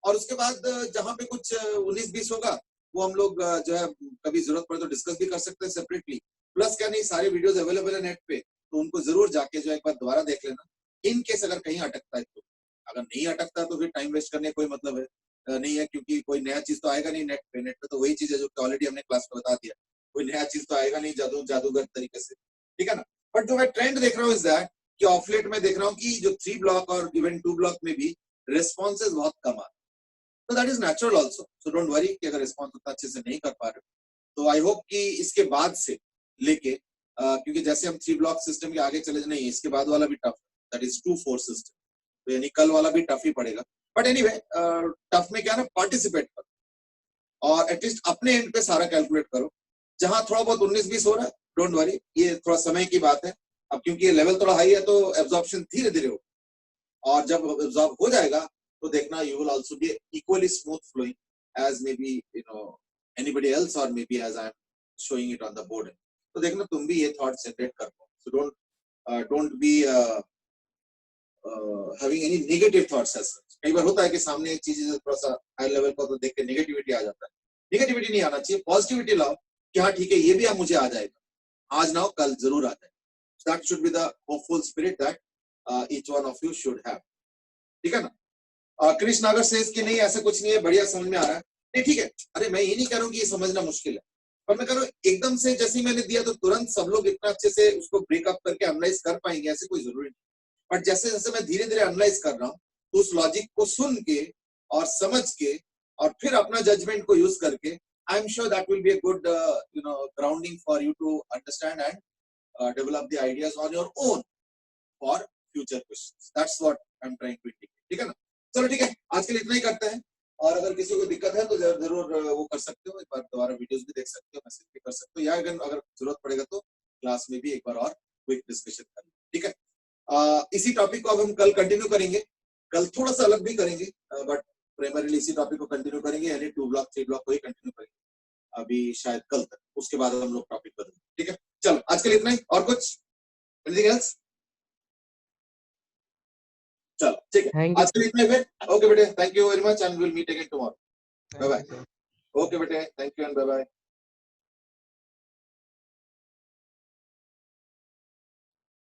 और उसके बाद जहां पे कुछ 19-20 होगा वो हम लोग जो है कभी जरूरत पड़े तो डिस्कस भी कर सकते हैं सेपरेटली। प्लस क्या नहीं, सारे वीडियोस अवेलेबल है नेट पे, तो उनको जरूर जाके जो एक बार दोबारा देख लेना, इन केस अगर कहीं अटकता है तो। अगर नहीं अटकता तो फिर टाइम वेस्ट करने कोई मतलब है नहीं है, क्योंकि कोई नया चीज तो आएगा नहीं नेट पे। नेट पे तो वही चीज है जो ऑलरेडी हमने क्लास में बता दिया, कोई नया चीज तो आएगा नहीं जादूगर तरीके से, ठीक है ना। बट जो मैं ट्रेंड देख रहा हूँ इज दैट कि ऑफ लेट में देख रहा हूँ कि जो 3 ब्लॉक और इवन 2 ब्लॉक में भी रिस्पॉन्सेज बहुत कम आ रहे, तो that is natural also. So don't worry कि अगर रिस्पॉन्स उतना अच्छे से नहीं कर पा रहे, तो आई होप कि इसके बाद से लेके क्योंकि जैसे हम 3 ब्लॉक सिस्टम के आगे चले नहीं, इसके बाद वाला भी टफ, दैट इज 2-4 सिस्टम, तो यानी कल वाला भी टफ ही पड़ेगा। बट एनीवे टफ में क्या ना, पार्टिसिपेट करो और एटलीस्ट अपने एंड पे सारा कैलकुलेट करो। जहां थोड़ा बहुत 19-20 हो रहा है, डोंट वरी, ये थोड़ा समय की बात है। अब क्योंकि ये लेवल थोड़ा हाई है तो एब्जॉर्प्शन धीरे धीरे हो, और जब एब्जॉर्ब हो जाएगा तो देखना you will also be equally smooth flowing as may be anybody else, और may be as I am showing it on the board. तो देखना तुम भी ये थॉट जनरेट कर पाओ। So don't be having any negative thoughts as such. कई बार होता है कि सामने एक चीज थोड़ा सा हाई लेवल पर तो देख के नेगेटिविटी आ जाता है। नेगेटिविटी नहीं आना चाहिए, पॉजिटिविटी लाओ कि हाँ ठीक है, ये भी अब मुझे आ जाएगा, आज ना हो कल जरूर आ जाएगा। That should be the hopeful spirit that each one of you should have, ठीक है ना। कृष्ण नागर सेज कि नहीं ऐसा कुछ नहीं है, बढ़िया समझ में आ रहा है। नहीं ठीक है, अरे मैं ये नहीं कह रहा हूँ कि ये समझना मुश्किल है, पर मैं कह रहा हूँ एकदम से जैसे मैंने दिया तो तुरंत सब लोग इतना अच्छे से उसको ब्रेकअप करके एनालाइज कर पाएंगे, ऐसे कोई जरूरी नहीं। बट जैसे जैसे मैं धीरे धीरे एनालाइज कर रहा हूँ, तो उस लॉजिक को सुन के और समझ के और फिर अपना जजमेंट को यूज करके, I am sure that will be a good grounding for you to understand and develop the ideas on your own for future questions. That's what I am trying to indicate, ठीक है ना। चलो ठीक है, आज के लिए इतना ही करते हैं, और अगर किसी को दिक्कत है तो जरूर वो कर सकते हो, एक बार दोबारा वीडियोस भी देख सकते हो, मैसेज भी कर सकते हो, या अगर जरूरत पड़ेगा तो क्लास में भी एक बार और क्विक डिस्कशन करें, ठीक है। इसी टॉपिक को अब हम कल कंटिन्यू करेंगे, कल थोड़ा सा अलग भी करेंगे, बट प्राइमरीली इसी टॉपिक को कंटिन्यू करेंगे, यानी 2 ब्लॉक 3 ब्लॉक को ही कंटिन्यू करेंगे अभी शायद कल तक, उसके बाद हम लोग टॉपिक बदलेंगे, ठीक है। चलो आज के लिए इतना ही, और कुछ एनीथिंग एल्स? चलो ठीक है, थैंक यू आज के लिए इतना ही फिर। ओके बेटे, thank you very much and will meet again tomorrow. Bye bye. Sir. Okay बेटे, thank you and bye bye.